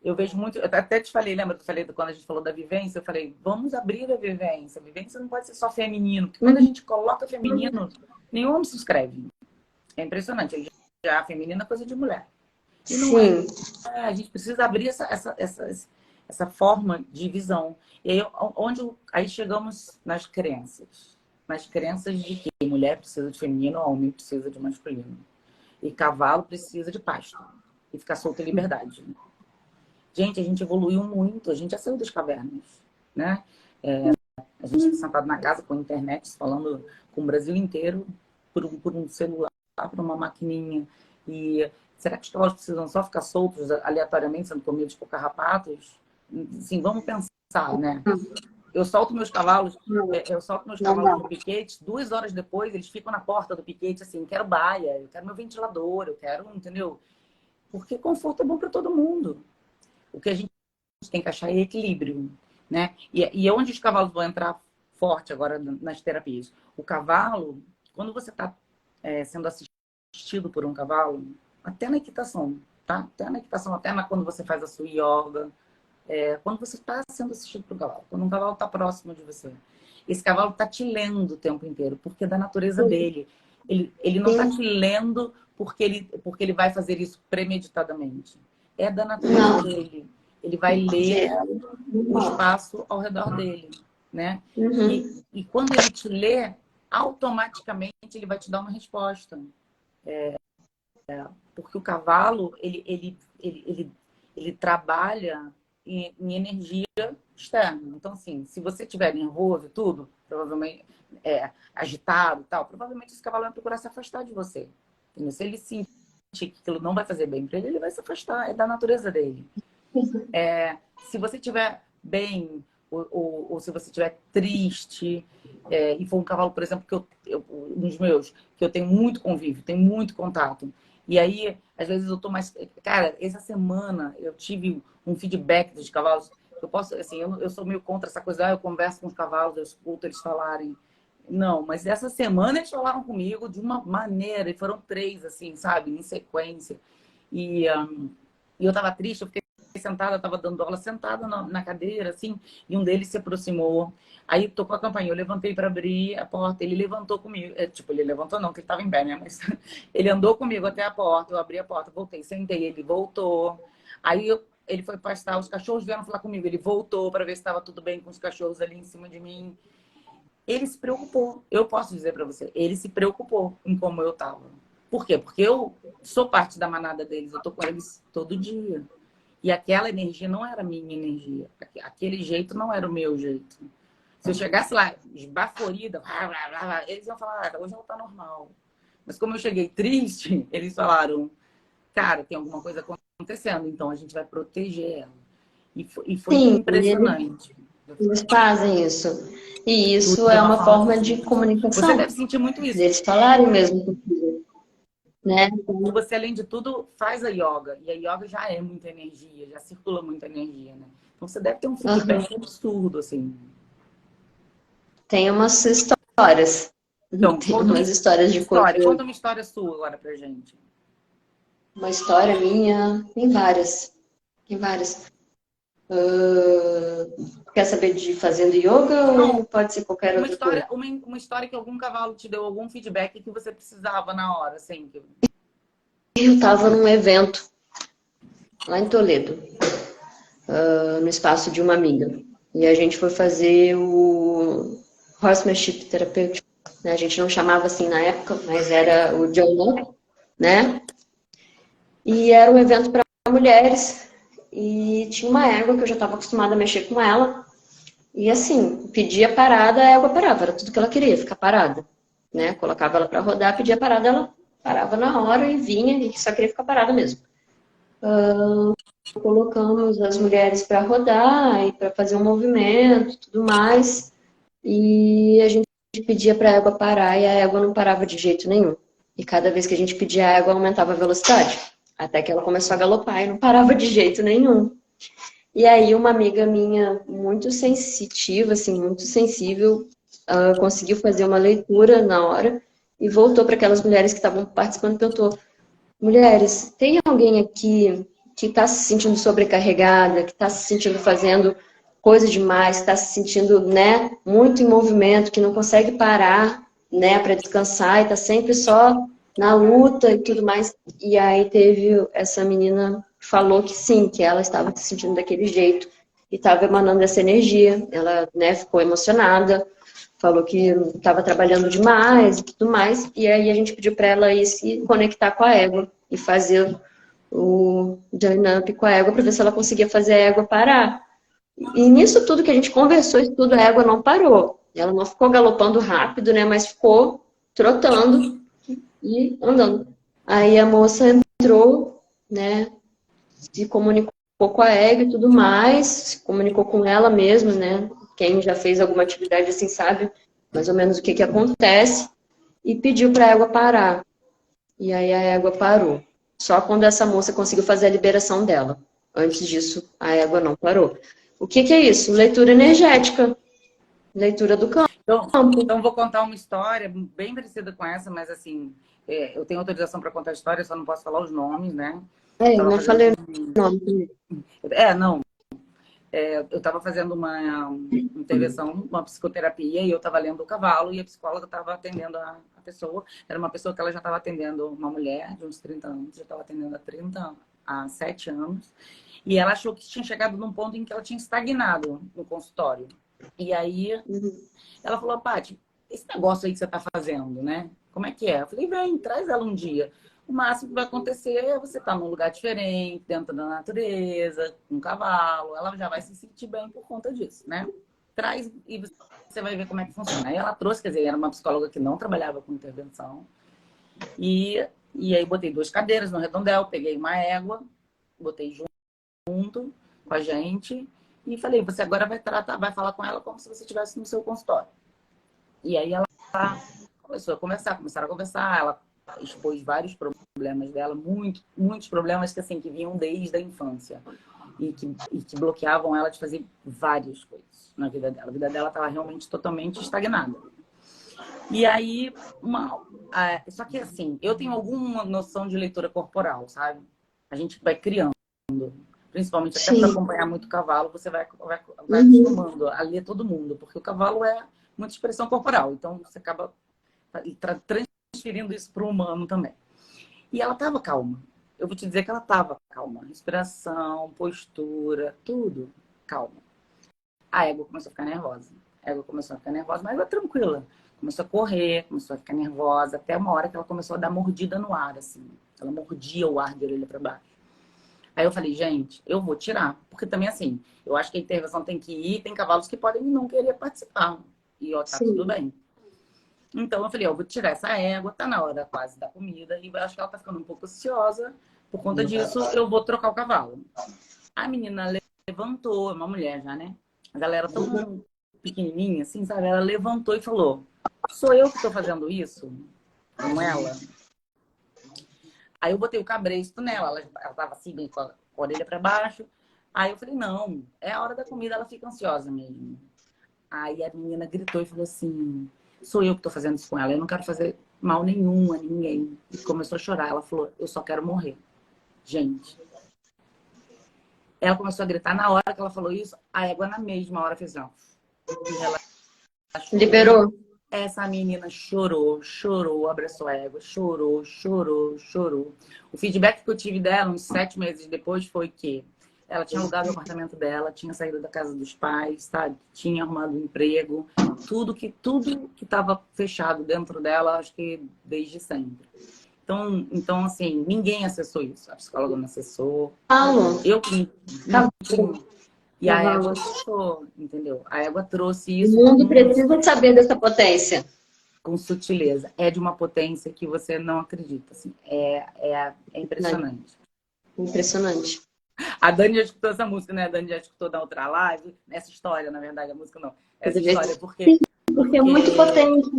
Eu vejo muito, eu até te falei, lembra que eu falei quando a gente falou da vivência? Eu falei, vamos abrir a vivência. A vivência não pode ser só feminino, porque quando a gente coloca feminino, nenhum homem se inscreve. É impressionante. Já a feminina é coisa de mulher. E não é. Sim. A gente precisa abrir essa forma de visão. E aí, aí chegamos nas crenças. Nas crenças de que mulher precisa de feminino, homem precisa de masculino. E cavalo precisa de pasto. E ficar solto em liberdade. Gente, a gente evoluiu muito. A gente já saiu das cavernas, né? A gente está sentado na casa com a internet, falando com o Brasil inteiro por um celular, por uma maquininha. E será que os cavalos precisam só ficar soltos aleatoriamente, sendo comidos por carrapatos? Sim, vamos pensar, né? Eu solto meus cavalos no piquete, 2 horas depois eles ficam na porta do piquete assim, quero baia, eu quero meu ventilador, eu quero, entendeu? Porque conforto é bom para todo mundo. O que a gente tem que achar é equilíbrio, né? E onde os cavalos vão entrar forte agora nas terapias? O cavalo, quando você está sendo assistido por um cavalo, até na equitação, tá? Até na equitação, quando você faz a sua yoga, quando você está sendo assistido por um cavalo, quando um cavalo está próximo de você. Esse cavalo está te lendo o tempo inteiro, porque é da natureza dele. Ele não está te lendo porque ele vai fazer isso premeditadamente. É da natureza Não. dele. Ele vai ler o espaço ao redor dele, né? Uhum. E quando ele te lê, automaticamente ele vai te dar uma resposta. Porque o cavalo, ele trabalha em energia externa. Então, assim, se você estiver nervoso e tudo, provavelmente agitado e tal, provavelmente esse cavalo vai procurar se afastar de você. Entendeu? Se ele sentir que aquilo não vai fazer bem para ele, ele vai se afastar. É da natureza dele. Se você estiver bem ou se você estiver triste, e for um cavalo, por exemplo, um dos meus, que eu tenho muito convívio, tenho muito contato. E aí, às vezes eu tô mais... Cara, essa semana eu tive um feedback dos cavalos. Eu posso, assim, eu sou meio contra essa coisa, eu converso com os cavalos, eu escuto eles falarem. Não, mas essa semana eles falaram comigo de uma maneira, e foram 3, assim, sabe, em sequência. E, e eu tava triste, eu fiquei sentada, tava dando aula sentada na cadeira, assim, e um deles se aproximou. Aí tocou a campainha, eu levantei para abrir a porta, ele levantou comigo. Tipo, ele levantou não, que ele tava em pé, né? Mas ele andou comigo até a porta, eu abri a porta, voltei, sentei, ele voltou. Aí ele foi pastar, os cachorros vieram falar comigo, ele voltou para ver se estava tudo bem com os cachorros ali em cima de mim. Ele se preocupou. Eu posso dizer para você, ele se preocupou em como eu tava. Por quê? Porque eu sou parte da manada deles, eu tô com eles todo dia. E aquela energia não era a minha energia. Aquele jeito não era o meu jeito. Se eu chegasse lá esbaforida, eles iam falar, hoje ela tá normal. Mas como eu cheguei triste, eles falaram, cara, tem alguma coisa acontecendo, então a gente vai proteger ela. E foi Sim, impressionante. eles fazem isso. E Tudo isso de é uma uma forma forma de pacífica. Você comunicação, deve sentir muito isso. deles falarem mesmo contigo, né? Você, além de tudo, faz a yoga. E a yoga já é muita energia, já circula muita energia, né? Então você deve ter um Aham. feedback absurdo, assim. Tem umas histórias. Então, Tem umas histórias de coisa. conta uma história sua agora pra gente. Uma história minha, tem várias. Tem várias. Quer saber de fazendo yoga ou Não, pode ser qualquer outra coisa? uma história que algum cavalo te deu algum feedback que você precisava na hora, assim. Eu estava num evento lá em Toledo, no espaço de uma amiga. E a gente foi fazer o Horsemanship terapêutico, né? A gente não chamava assim na época, mas era o John, né? E era um evento para mulheres. E tinha uma égua que eu já estava acostumada a mexer com ela. E assim, pedia parada, a égua parava. Era tudo que ela queria, ficar parada. Né? Colocava ela para rodar, pedia parada, ela parava na hora e vinha e só queria ficar parada mesmo. Colocamos as mulheres para rodar e para fazer um movimento, tudo mais. E a gente pedia para a égua parar e a égua não parava de jeito nenhum. E cada vez que a gente pedia, a égua aumentava a velocidade. Até que ela começou a galopar e não parava de jeito nenhum. E aí uma amiga minha, muito sensitiva, assim, muito sensível, conseguiu fazer uma leitura na hora e voltou para aquelas mulheres que estavam participando e perguntou: mulheres, tem alguém aqui que está se sentindo sobrecarregada, que está se sentindo fazendo coisa demais, que está se sentindo, né, muito em movimento, que não consegue parar, né, para descansar e está sempre só na luta e tudo mais. E aí teve essa menina que falou que sim, que ela estava se sentindo daquele jeito e estava emanando essa energia. Ela, né, ficou emocionada, falou que estava trabalhando demais e tudo mais. E aí a gente pediu para ela ir se conectar com a égua e fazer o join up com a égua para ver se ela conseguia fazer a égua parar. E nisso tudo que a gente conversou, isso tudo, a égua não parou. Ela não ficou galopando rápido, né? Mas ficou trotando e andando. Aí a moça entrou, né? Se comunicou com a égua e tudo mais, se comunicou com ela mesma, né? Quem já fez alguma atividade assim sabe mais ou menos o que acontece e pediu para a égua parar. E aí a égua parou. Só quando essa moça conseguiu fazer a liberação dela. Antes disso, a égua não parou. O que é isso? Leitura energética. Leitura do campo. Então vou contar uma história bem parecida com essa, mas assim, eu tenho autorização para contar a história, só não posso falar os nomes, né? Não falei o nome. Não. Eu estava fazendo uma intervenção, uma psicoterapia, e eu estava lendo o cavalo, e a psicóloga estava atendendo a pessoa. Era uma pessoa que ela já estava atendendo, uma mulher de uns 30 anos, já estava atendendo há 7 anos. E ela achou que tinha chegado num ponto em que ela tinha estagnado no consultório. E aí ela falou: Paty, esse negócio aí que você está fazendo, né? Como é que é? Eu falei: vem, traz ela um dia. O máximo que vai acontecer é você estar num lugar diferente, dentro da natureza, com um cavalo. Ela já vai se sentir bem por conta disso, né? Traz e você vai ver como é que funciona. Aí ela trouxe, quer dizer, era uma psicóloga que não trabalhava com intervenção. E aí botei 2 cadeiras no redondel, peguei uma égua, botei junto com a gente e falei: você agora vai falar com ela como se você estivesse no seu consultório. E aí ela começaram a conversar, ela expôs vários problemas dela, muitos problemas que, assim, que vinham desde a infância e que bloqueavam ela de fazer várias coisas na vida dela. A vida dela estava realmente totalmente estagnada. E aí, só que assim, eu tenho alguma noção de leitura corporal, sabe? A gente vai criando, principalmente até para Sim. acompanhar muito o cavalo, você vai Uhum. acostumando a ler todo mundo, porque o cavalo é muita expressão corporal, então você acaba transferindo isso para o humano também. E ela estava calma. Eu vou te dizer que ela estava calma. Respiração, postura, tudo calma. A égua começou a ficar nervosa. A égua começou a ficar nervosa, mas ela tranquila. Começou a correr, começou a ficar nervosa, até uma hora que ela começou a dar mordida no ar, assim. Ela mordia o ar de orelha para baixo. Aí eu falei, gente, eu vou tirar. Porque também, assim, eu acho que a intervenção tem que ir, tem cavalos que podem não querer participar. E, ó, tá tudo Sim. bem. Então eu falei, eu vou tirar essa égua, tá na hora quase da comida, e eu acho que ela tá ficando um pouco ansiosa. Por conta disso, eu vou trocar o cavalo. A menina levantou, é uma mulher já, né? Mas ela era tão pequenininha, assim, sabe? Ela levantou e falou, sou eu que tô fazendo isso com ela? Aí eu botei o cabresto nela, ela tava assim, bem com a orelha pra baixo. Aí eu falei, não, é a hora da comida, ela fica ansiosa mesmo. Aí a menina gritou e falou assim, sou eu que tô fazendo isso com ela, eu não quero fazer mal nenhum a ninguém. E começou a chorar, ela falou, eu só quero morrer. Gente, ela começou a gritar, na hora que ela falou isso, a égua na mesma hora fez ó, e relaxou. Liberou. Essa menina chorou, chorou, abraçou a égua, chorou, chorou, chorou. O feedback que eu tive dela, uns 7 meses depois, foi que ela tinha alugado o apartamento dela, tinha saído da casa dos pais, sabe? Tinha arrumado um emprego, tudo que estava fechado dentro dela, acho que desde sempre. Então, assim, ninguém acessou isso. A psicóloga não acessou. Cavalo. Eu que não tinha. Cavalo. E a égua Cavalo. acessou, entendeu? A égua trouxe O isso mundo precisa saber dessa potência. com sutileza. É de uma potência que você não acredita. Assim. É impressionante. Impressionante. A Dani já escutou essa música, né? A Dani já escutou da outra live. Essa história, na verdade, a música não. Essa história, Sim, porque porque é muito potente,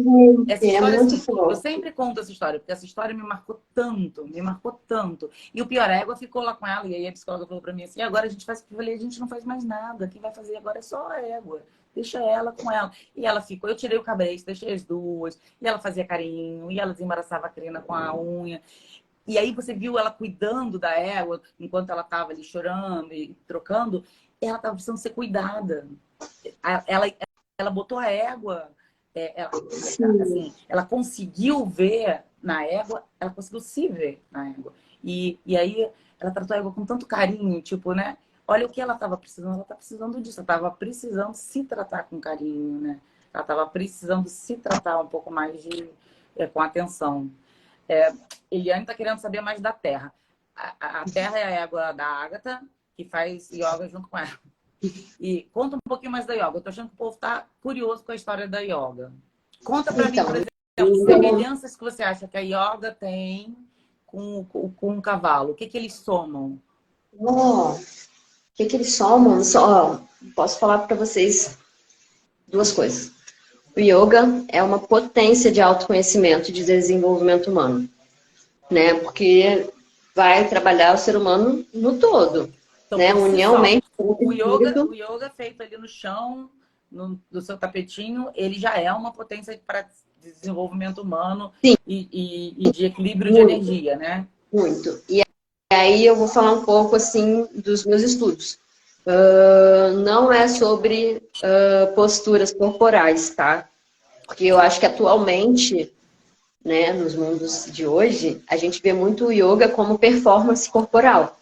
essa gente. É história, muito assim, eu forte. sempre conto essa história, porque essa história me marcou tanto, me marcou tanto. E o pior, a égua ficou lá com ela, e aí a psicóloga falou pra mim assim, agora a gente faz, eu falei, a gente não faz mais nada, quem vai fazer agora é só a égua, deixa ela com ela. E ela ficou, eu tirei o cabresto, deixei as duas, e ela fazia carinho, e ela desembaraçava a crina com a unha. E aí você viu ela cuidando da égua, enquanto ela tava ali chorando e trocando, ela tava precisando ser cuidada. Ela, ela botou a égua, Sim. assim, ela conseguiu ver na égua, ela conseguiu se ver na égua. E aí ela tratou a égua com tanto carinho, tipo, né? Olha o que ela estava precisando, ela tá precisando disso, ela estava precisando se tratar com carinho, né? Ela estava precisando se tratar um pouco mais com atenção. Eliane está querendo saber mais da Terra. A Terra é a égua da Ágata, que faz yoga junto com ela. E conta um pouquinho mais da yoga. Eu tô achando que o povo tá curioso com a história da yoga. Conta para mim, Então, por exemplo, semelhanças que você acha que a yoga tem com o cavalo. O que que eles somam? o que eles somam? Só, posso falar para vocês duas coisas. O yoga é uma potência de autoconhecimento e de desenvolvimento humano, né? Porque vai trabalhar o ser humano no todo, Então, né? por si União, só, mente, corpo e o espírito. yoga feito ali no chão, no seu tapetinho, ele já é uma potência para desenvolvimento humano Sim, e de equilíbrio de muito, energia, né? muito. E aí eu vou falar um pouco, assim, dos meus estudos. Não é sobre posturas corporais, tá? Porque eu acho que atualmente, né, nos mundos de hoje, a gente vê muito o yoga como performance corporal,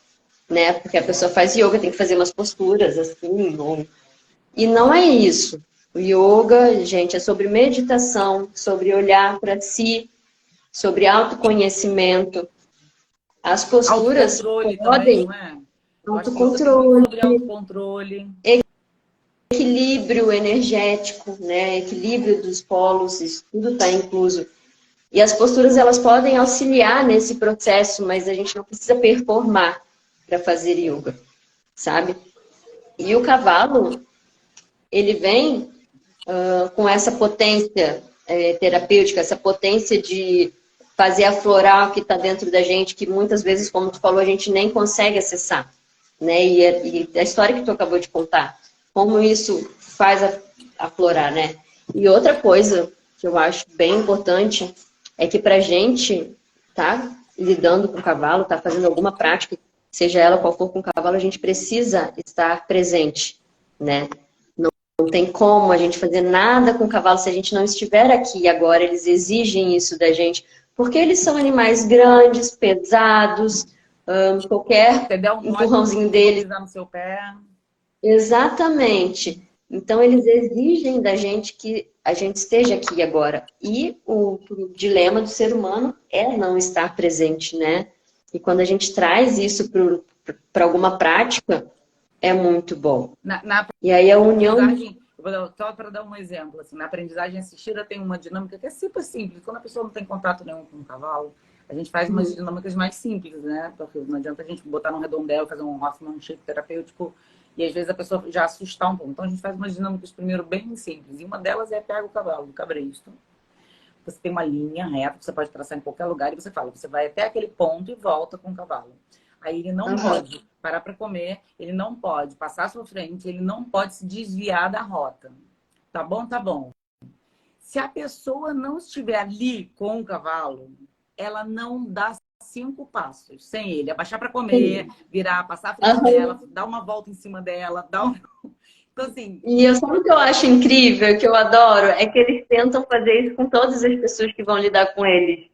né? Porque a pessoa faz yoga, tem que fazer umas posturas assim, e não é isso. O yoga, gente, é sobre meditação, sobre olhar para si, sobre autoconhecimento. As posturas Autocontrole também, podem não é? Eu acho que yoga tem muito autocontrole, sobre autocontrole. equilíbrio energético, né? Equilíbrio dos polos, isso tudo está incluso. E as posturas elas podem auxiliar nesse processo, mas a gente não precisa performar para fazer yoga, sabe? E o cavalo, ele vem com essa potência terapêutica, essa potência de fazer aflorar o que está dentro da gente, que muitas vezes, como tu falou, a gente nem consegue acessar, né? E a história que tu acabou de contar, como isso faz aflorar, né? E outra coisa que eu acho bem importante é que pra gente tá lidando com o cavalo, tá fazendo alguma prática, seja ela qual for com o cavalo, a gente precisa estar presente, né? Não tem como a gente fazer nada com o cavalo se a gente não estiver aqui. Agora eles exigem isso da gente, porque eles são animais grandes, pesados, qualquer Você der um mole, empurrãozinho eles vão deles. pisar no seu pé. Exatamente. Então eles exigem da gente que a gente esteja aqui agora. E o dilema do ser humano é não estar presente, né? E quando a gente traz isso para alguma prática, é muito bom. Na E aí a união. aprendizagem, só para dar um exemplo, assim, na aprendizagem assistida tem uma dinâmica que é super simples. Quando a pessoa não tem contato nenhum com o cavalo, a gente faz umas dinâmicas mais simples, né? Porque não adianta a gente botar num redondel, fazer um Hoffman-Shape terapêutico, e às vezes a pessoa já assustar um pouco. Então a gente faz umas dinâmicas primeiro bem simples. E uma delas é pega o cavalo, do cabresto. Você tem uma linha reta que você pode traçar em qualquer lugar e você fala, você vai até aquele ponto e volta com o cavalo. Aí ele não pode parar para comer, ele não pode passar à sua frente, ele não pode se desviar da rota. Tá bom? Tá bom. Se a pessoa não estiver ali com o cavalo, ela não dá 5 passos sem ele. Abaixar para comer, virar, passar à frente dela, dar uma volta em cima dela, dar um... Então, assim... E eu, sabe o que eu acho incrível, que eu adoro? É que eles tentam fazer isso com todas as pessoas que vão lidar com eles.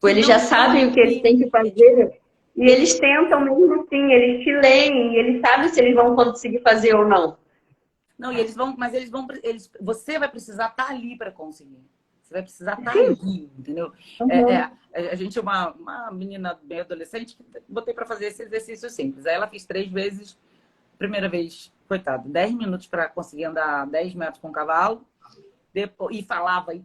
Eles já sabem o que eles têm que fazer. E eles tentam mesmo assim, eles te leem, e eles sabem se eles vão conseguir fazer ou não. Não, e eles vão, mas você vai precisar estar ali para conseguir. Você vai precisar estar ali, entendeu? A gente, uma menina bem adolescente, que botei para fazer esse exercício simples. Aí ela fez 3 vezes. Primeira vez, coitado, 10 minutos para conseguir andar 10 metros com o cavalo. Depois, e falava, e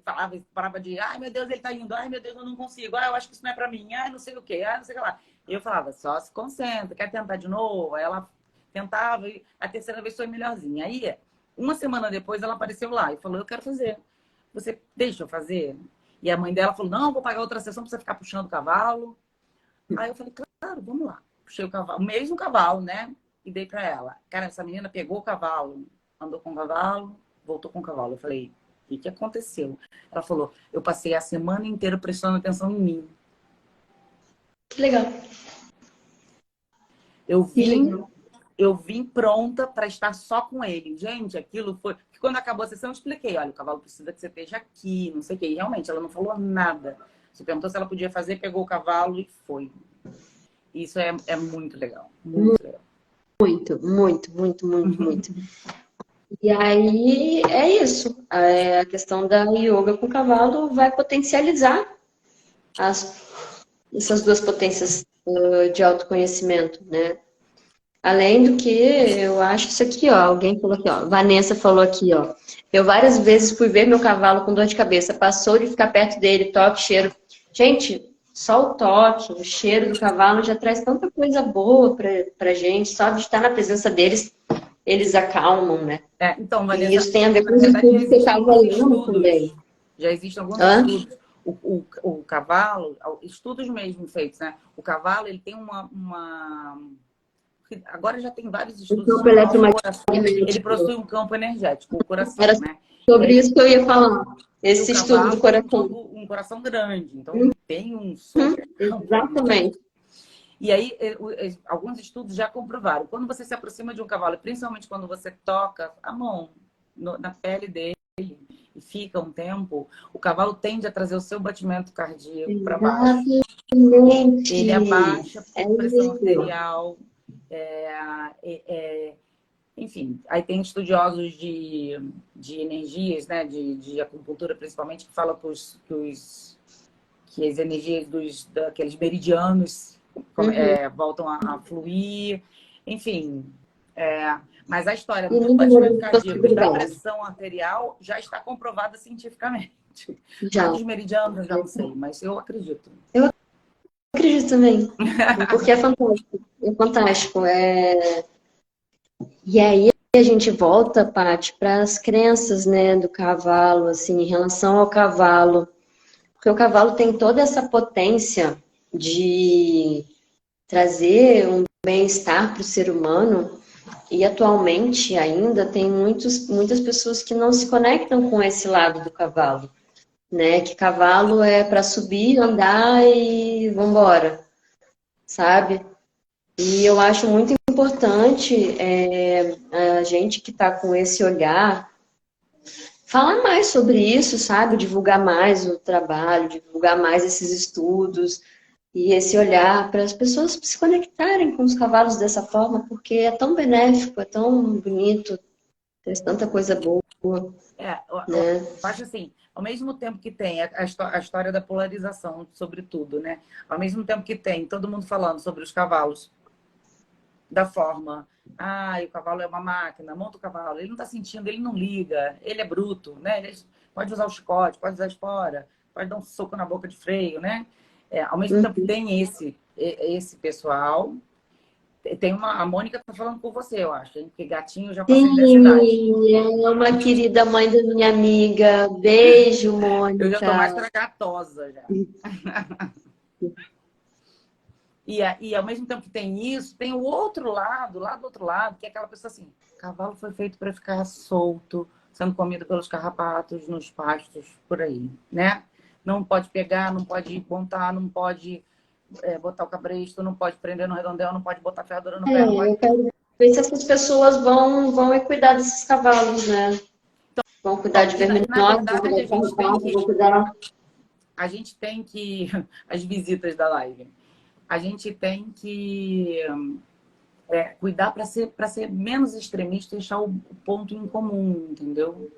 parava de, ai meu Deus, ele tá indo, ai meu Deus, eu não consigo, ai eu acho que isso não é para mim, ai não sei o quê, ai não sei o que lá. E eu falava, só se concentra, quer tentar de novo? Aí ela tentava e a terceira vez foi melhorzinha. Aí, uma semana depois, ela apareceu lá e falou, eu quero fazer. Você deixa eu fazer? E a mãe dela falou, não, vou pagar outra sessão para você ficar puxando o cavalo. Aí eu falei, claro, vamos lá. Puxei o cavalo, o mesmo cavalo, né? E dei para ela. Cara, essa menina pegou o cavalo, andou com o cavalo, voltou com o cavalo. Eu falei, o que aconteceu? Ela falou, eu passei a semana inteira prestando atenção em mim. Que legal. Eu vim pronta para estar só com ele. Gente, aquilo foi... Porque quando acabou a sessão, eu expliquei. Olha, o cavalo precisa que você esteja aqui, não sei o quê. E realmente, ela não falou nada. Você perguntou se ela podia fazer, pegou o cavalo e foi. Isso é muito legal. Muito legal. Muito, muito, muito, muito, muito. E aí é isso. A questão da yoga com o cavalo vai potencializar essas duas potências de autoconhecimento, né? Além do que, eu acho isso aqui, ó. Alguém falou aqui, ó. Vanessa falou aqui, ó. Eu várias vezes fui ver meu cavalo com dor de cabeça. Passou de ficar perto dele, toque, cheiro. Gente, só o toque, o cheiro do cavalo já traz tanta coisa boa pra gente. Só de estar na presença deles, eles acalmam, né? Então, Vanessa, E isso tem a ver com os estudos que você estava lendo também. Já existem alguns estudos. O cavalo, estudos mesmo feitos, né? O cavalo, ele tem agora já tem vários estudos. Ele possui um campo energético, o coração, né? Sobre isso que eu ia falar. Esse estudo do coração. Um coração grande, então tem um super campo. Exatamente. E aí, alguns estudos já comprovaram. Quando você se aproxima de um cavalo, principalmente quando você toca a mão na pele dele e fica um tempo, o cavalo tende a trazer o seu batimento cardíaco para baixo. Ele abaixa a pressão arterial. Enfim, aí tem estudiosos de energias, né, de acupuntura principalmente, que falam que as energias daqueles meridianos voltam a fluir, enfim. Mas a história do batimento cardíaco e da pressão arterial já está comprovada cientificamente. Já dos meridianos eu já não sei, mas eu acredito. Eu acredito também, porque é fantástico. É fantástico. E aí a gente volta, Paty, para as crenças, né, do cavalo, assim, em relação ao cavalo. Porque o cavalo tem toda essa potência de trazer um bem-estar para o ser humano. E atualmente ainda tem muitas pessoas que não se conectam com esse lado do cavalo. né? Que cavalo é para subir, andar e vambora, sabe? E eu acho muito importante a gente que está com esse olhar falar mais sobre isso, sabe? Divulgar mais o trabalho, divulgar mais esses estudos e esse olhar para as pessoas se conectarem com os cavalos dessa forma, porque é tão benéfico, é tão bonito, traz tanta coisa boa, Eu né? acho assim, ao mesmo tempo que tem a história da polarização, sobretudo, né? Ao mesmo tempo que tem todo mundo falando sobre os cavalos da forma, o cavalo é uma máquina, monta o cavalo, ele não está sentindo, ele não liga, ele é bruto, né? Ele pode usar o chicote, pode usar a espora, pode dar um soco na boca de freio, né? Ao mesmo tempo que tem esse pessoal, tem a Mônica tá falando com você, eu acho, hein? Porque gatinho eu já passei dessa idade. Sim, é uma querida mãe da minha amiga. Beijo, Eu já tô mais Mônica. pra gatosa já. E ao mesmo tempo que tem isso, tem o outro lado, lá do outro lado, que é aquela pessoa assim, cavalo foi feito para ficar solto, sendo comido pelos carrapatos nos pastos, por aí, né? Não pode pegar, não pode montar, não pode botar o cabresto, não pode prender no redondel, não pode botar ferradura no pé, não pode... Eu quero ver se essas pessoas vão cuidar desses cavalos, né? Vão cuidar de Na verminose, vão cuidar verdade, de carrapato, vão cuidar... as visitas da live, a gente tem que cuidar para ser menos extremista e deixar o ponto em comum, entendeu?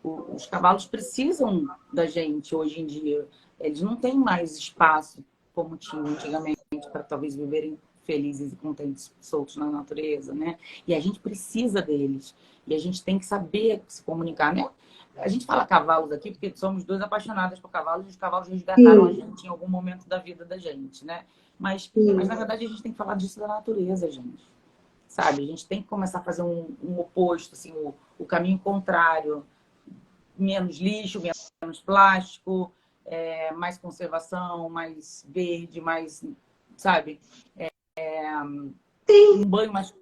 Os cavalos precisam da gente hoje em dia. Eles não têm mais espaço como tinham antigamente para talvez viverem felizes e contentes, soltos na natureza, né? E a gente precisa deles. E a gente tem que saber se comunicar, né? A gente fala cavalos aqui porque somos dois apaixonados por cavalos e os cavalos resgataram a Sim, gente em algum momento da vida da gente, né? Mas na sim, verdade a gente tem que falar disso da natureza, gente. Sabe? A gente tem que começar a fazer um oposto, assim, o caminho contrário. Menos lixo, menos plástico, mais conservação, mais verde, mais, sabe? Um banho mais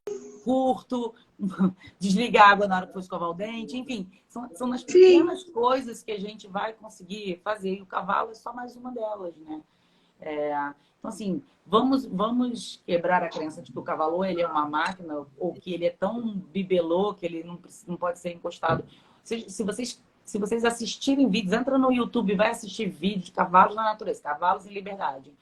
curto, desligar a água na hora que for escovar o dente, enfim, são nas sim. pequenas coisas que a gente vai conseguir fazer. E o cavalo é só mais uma delas, né? Então, assim, vamos quebrar a crença de que o cavalo ou ele é uma máquina ou que ele é tão bibelô que ele não pode ser encostado. Se vocês assistirem vídeos, entra no YouTube e vai assistir vídeos de cavalos na natureza, cavalos em liberdade.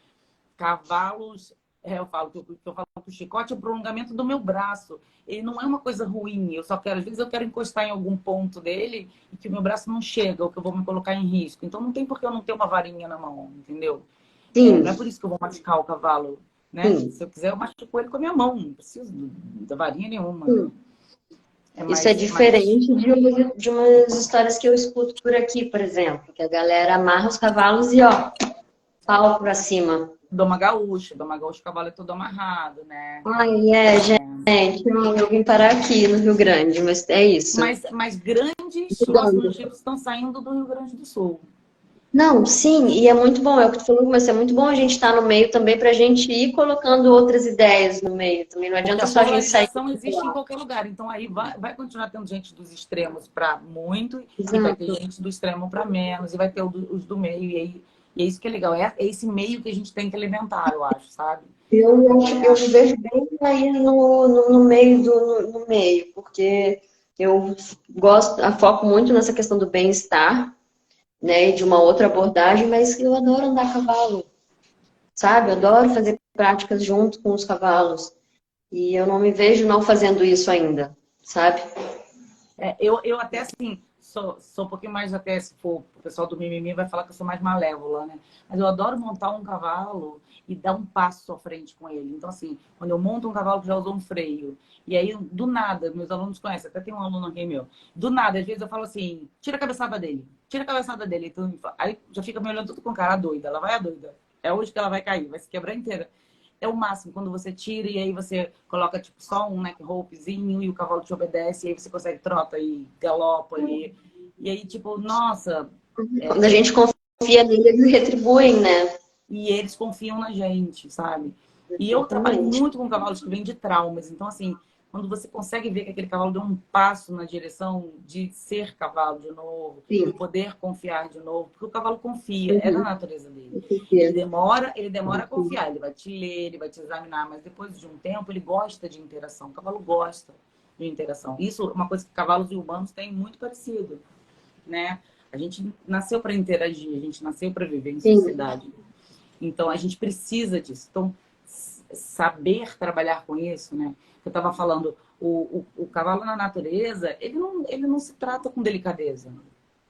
Cavalos, eu falo que o chicote é o prolongamento do meu braço. Ele não é uma coisa ruim. Às vezes eu quero encostar em algum ponto dele e que o meu braço não chega, ou que eu vou me colocar em risco. Então não tem por que eu não ter uma varinha na mão, entendeu? Sim, Não é por isso que eu vou machucar o cavalo, né? sim, Se eu quiser, eu machuco ele com a minha mão. Não preciso da varinha nenhuma, né? sim. É Isso é mais diferente de umas histórias que eu escuto por aqui, por exemplo, que a galera amarra os cavalos e, ó, pau pra cima. doma gaúcha, o cavalo é todo amarrado, né? Ai, gente, eu vim parar aqui no Rio Grande, mas é isso. Mas grandes ossinos estão saindo do Rio Grande do Sul. Não, sim, e é muito bom, é o que tu falou, mas é muito bom a gente estar no meio também para a gente ir colocando outras ideias no meio também. Não Porque adianta a só a gente sair. polarização existe em qualquer lugar. Então aí vai continuar tendo gente dos extremos para muito e vai ter Exato. gente do extremo para menos e vai ter os do meio. E é isso que é legal. É esse meio que a gente tem que alimentar, eu acho, sabe? Eu me vejo bem aí no meio no meio, porque eu gosto, foco muito nessa questão do bem-estar, né, e de uma outra abordagem, mas eu adoro andar a cavalo, sabe? Eu adoro fazer práticas junto com os cavalos. E eu não me vejo não fazendo isso ainda, sabe? Eu até assim, sou um pouquinho mais até, se for o pessoal do mimimi vai falar que eu sou mais malévola, né? Mas eu adoro montar um cavalo e dar um passo à frente com ele. Então, assim, quando eu monto um cavalo que já usou um freio, e aí, do nada, meus alunos conhecem, até tem um aluno aqui meu, do nada, às vezes eu falo assim, tira a cabeçada dele, tira a cabeçada dele. Então, aí já fica me olhando tudo com cara doida, ela vai a doida. É hoje que ela vai cair, vai se quebrar inteira. É o máximo quando você tira e aí você coloca tipo só um neck ropezinho e o cavalo te obedece, e aí você consegue trota e galopa ali. E aí, tipo, nossa, Quando a gente confia nele, eles retribuem, né? e eles confiam na gente, sabe? E eu trabalho Exatamente. muito com cavalos que vêm de traumas, então assim, quando você consegue ver que aquele cavalo deu um passo na direção de ser cavalo de novo, Sim. de poder confiar de novo, porque o cavalo confia, é da natureza dele. Com certeza. Ele demora a confiar, ele vai te ler, ele vai te examinar, mas depois de um tempo ele gosta de interação. O cavalo gosta de interação. Isso é uma coisa que cavalos e humanos têm muito parecido, né? A gente nasceu para interagir, a gente nasceu para viver em Sim. sociedade. Então a gente precisa disso. Então saber trabalhar com isso, né? Eu estava falando, o cavalo na natureza, ele não se trata com delicadeza.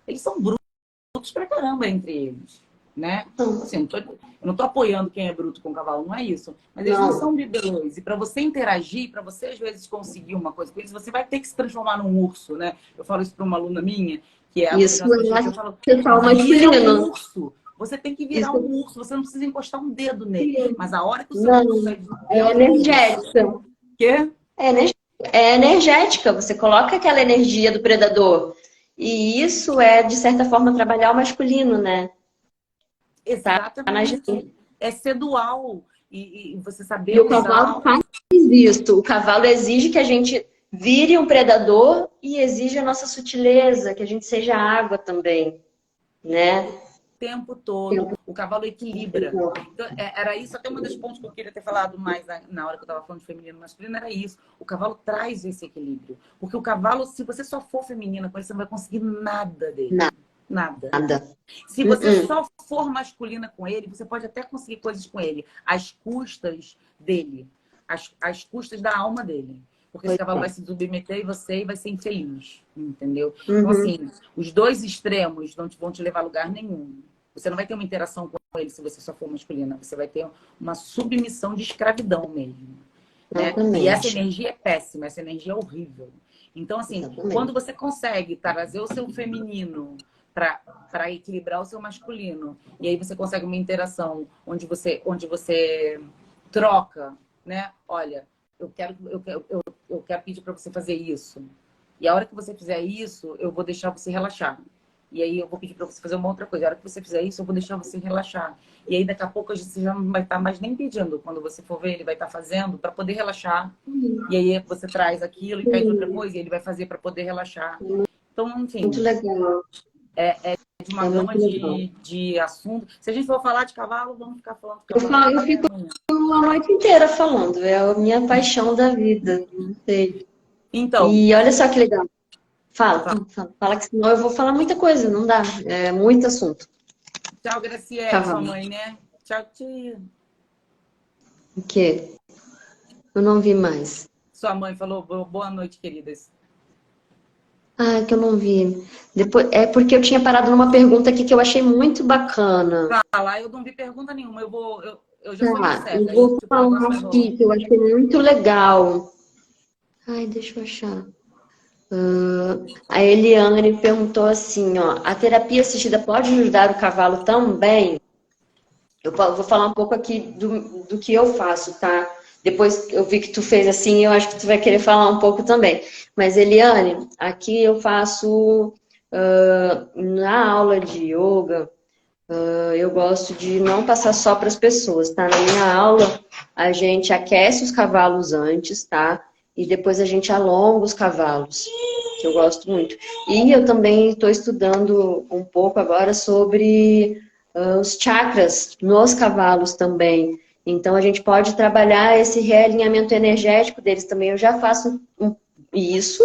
Eles são brutos pra caramba entre eles, né? Assim, eu não tô apoiando quem é bruto com o cavalo, não é isso. Mas eles não são bibelôs. E para você interagir, para você às vezes conseguir uma coisa com eles, você vai ter que se transformar num urso, né? Eu falo isso para uma aluna minha, que é a Isso é eu falo, total vira um masculino. urso. Você tem que virar um urso, você não precisa encostar um dedo nele. Sim. Mas a hora que o seu Não, urso sai de é dentro do urso, energética. quê? É energética. Você coloca aquela energia do predador. E isso é, de certa forma, trabalhar o masculino, né? Tá na gente. Exatamente. É ser dual. E você saber E o cavalo faz isso. O cavalo exige que a gente vire um predador e exige a nossa sutileza, que a gente seja água também, né? tempo todo. O cavalo equilibra. Então, era isso, até uma das pontos que eu queria ter falado mais na hora que eu estava falando de feminino e masculino, era isso. O cavalo traz esse equilíbrio. Porque o cavalo, se você só for feminina com ele, você não vai conseguir nada dele. Nada. Se você só for masculina com ele, você pode até conseguir coisas com ele, às custas dele, às custas da alma dele. Porque esse cavalo vai se submeter e você vai ser infeliz, entendeu? Então, assim, os dois extremos não vão te levar a lugar nenhum. Você não vai ter uma interação com ele se você só for masculina. Você vai ter uma submissão de escravidão mesmo. Né? E essa energia é péssima, essa energia é horrível. Então, assim, quando você consegue trazer o seu feminino para equilibrar o seu masculino, e aí você consegue uma interação onde você troca, né? Olha, eu quero pedir para você fazer isso. E a hora que você fizer isso, eu vou deixar você relaxar. E aí eu vou pedir para você fazer uma outra coisa. A hora que você fizer isso, eu vou deixar você relaxar. E aí daqui a pouco você já não vai estar mais nem pedindo. Quando você for ver, ele vai estar fazendo para poder relaxar. E aí você traz aquilo e pede outra coisa, e ele vai fazer para poder relaxar. Então, enfim. Muito legal. É de uma gama de assuntos. Se a gente for falar de cavalo, vamos ficar falando de cavalo. Eu fico a noite inteira falando. É a minha paixão da vida. Não sei. Então. E olha só que legal. Fala que senão eu vou falar muita coisa, não dá. É muito assunto. Tchau, Graciela, sua mãe, né? Tchau, tia. O quê? Eu não vi mais. Sua mãe falou boa noite, queridas. Ah, que eu não vi. Depois, é porque eu tinha parado numa pergunta aqui que eu achei muito bacana. Lá eu não vi pergunta nenhuma. Eu já fui na Eu vou falar aqui que eu achei muito legal. Ai, deixa eu achar. A Eliane perguntou assim, ó, a terapia assistida pode ajudar o cavalo também? Eu vou falar um pouco aqui do que eu faço, tá? Depois eu vi que tu fez assim, eu acho que tu vai querer falar um pouco também. Mas, Eliane, aqui eu faço na aula de yoga, eu gosto de não passar só para as pessoas, tá? Na minha aula, a gente aquece os cavalos antes, tá? E depois a gente alonga os cavalos, que eu gosto muito. E eu também estou estudando um pouco agora sobre os chakras nos cavalos também. Então, a gente pode trabalhar esse realinhamento energético deles também. Eu já faço isso,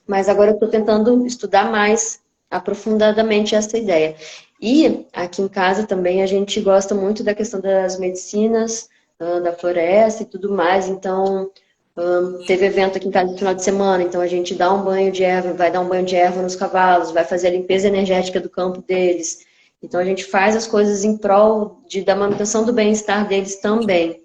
mas agora eu estou tentando estudar mais aprofundadamente essa ideia. E aqui em casa também a gente gosta muito da questão das medicinas, da floresta e tudo mais. Então, teve evento aqui em casa no final de semana, então a gente dá um banho de erva, vai dar um banho de erva nos cavalos, vai fazer a limpeza energética do campo deles. Então a gente faz as coisas em prol da manutenção do bem-estar deles também.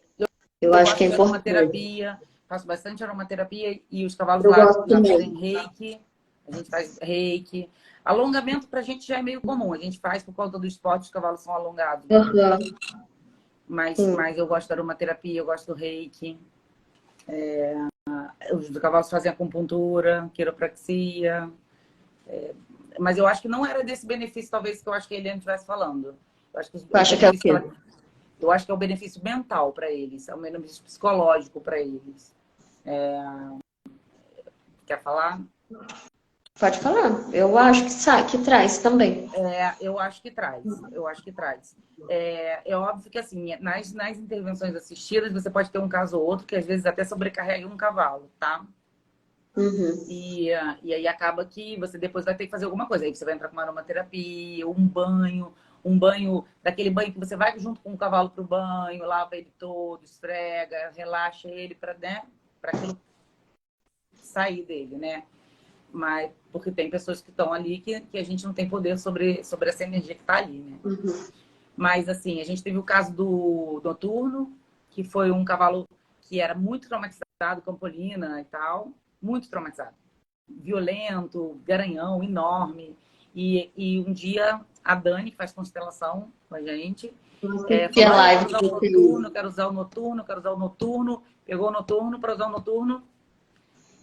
Eu acho que é importante. Aromaterapia, faço bastante aromaterapia e os cavalos lá já fazem reiki. A gente faz reiki. Alongamento pra gente já é meio comum. A gente faz por conta do esporte, os cavalos são alongados. Mas eu gosto da aromaterapia, eu gosto do reiki. Os cavalos fazem acupuntura, quiropraxia. Mas eu acho que não era desse benefício, talvez, que eu acho que a Eliane estivesse falando. Eu acho que é o quê? Eu acho que é o benefício mental para eles, é o benefício psicológico para eles. Quer falar? Pode falar. Eu acho que traz também. Eu acho que traz. Eu acho que traz. É óbvio que, assim, nas intervenções assistidas, você pode ter um caso ou outro que, às vezes, até sobrecarrega um cavalo, tá? Uhum. E aí acaba que você depois vai ter que fazer alguma coisa. Aí você vai entrar com uma aromaterapia, daquele banho que você vai junto com o cavalo pro banho, lava ele todo, esfrega, relaxa ele para, né, para aquilo sair dele, né? Mas porque tem pessoas que estão ali que a gente não tem poder sobre essa energia que está ali, né? Uhum. Mas assim, a gente teve o caso do Noturno, que foi um cavalo que era muito traumatizado, Campolina e tal, muito traumatizado. Violento, garanhão, enorme. E um dia a Dani, que faz constelação com a gente, Que é falou: ah, eu quero live usar que o você noturno, eu quero usar o noturno, eu quero usar o noturno. Pegou o noturno para usar o noturno.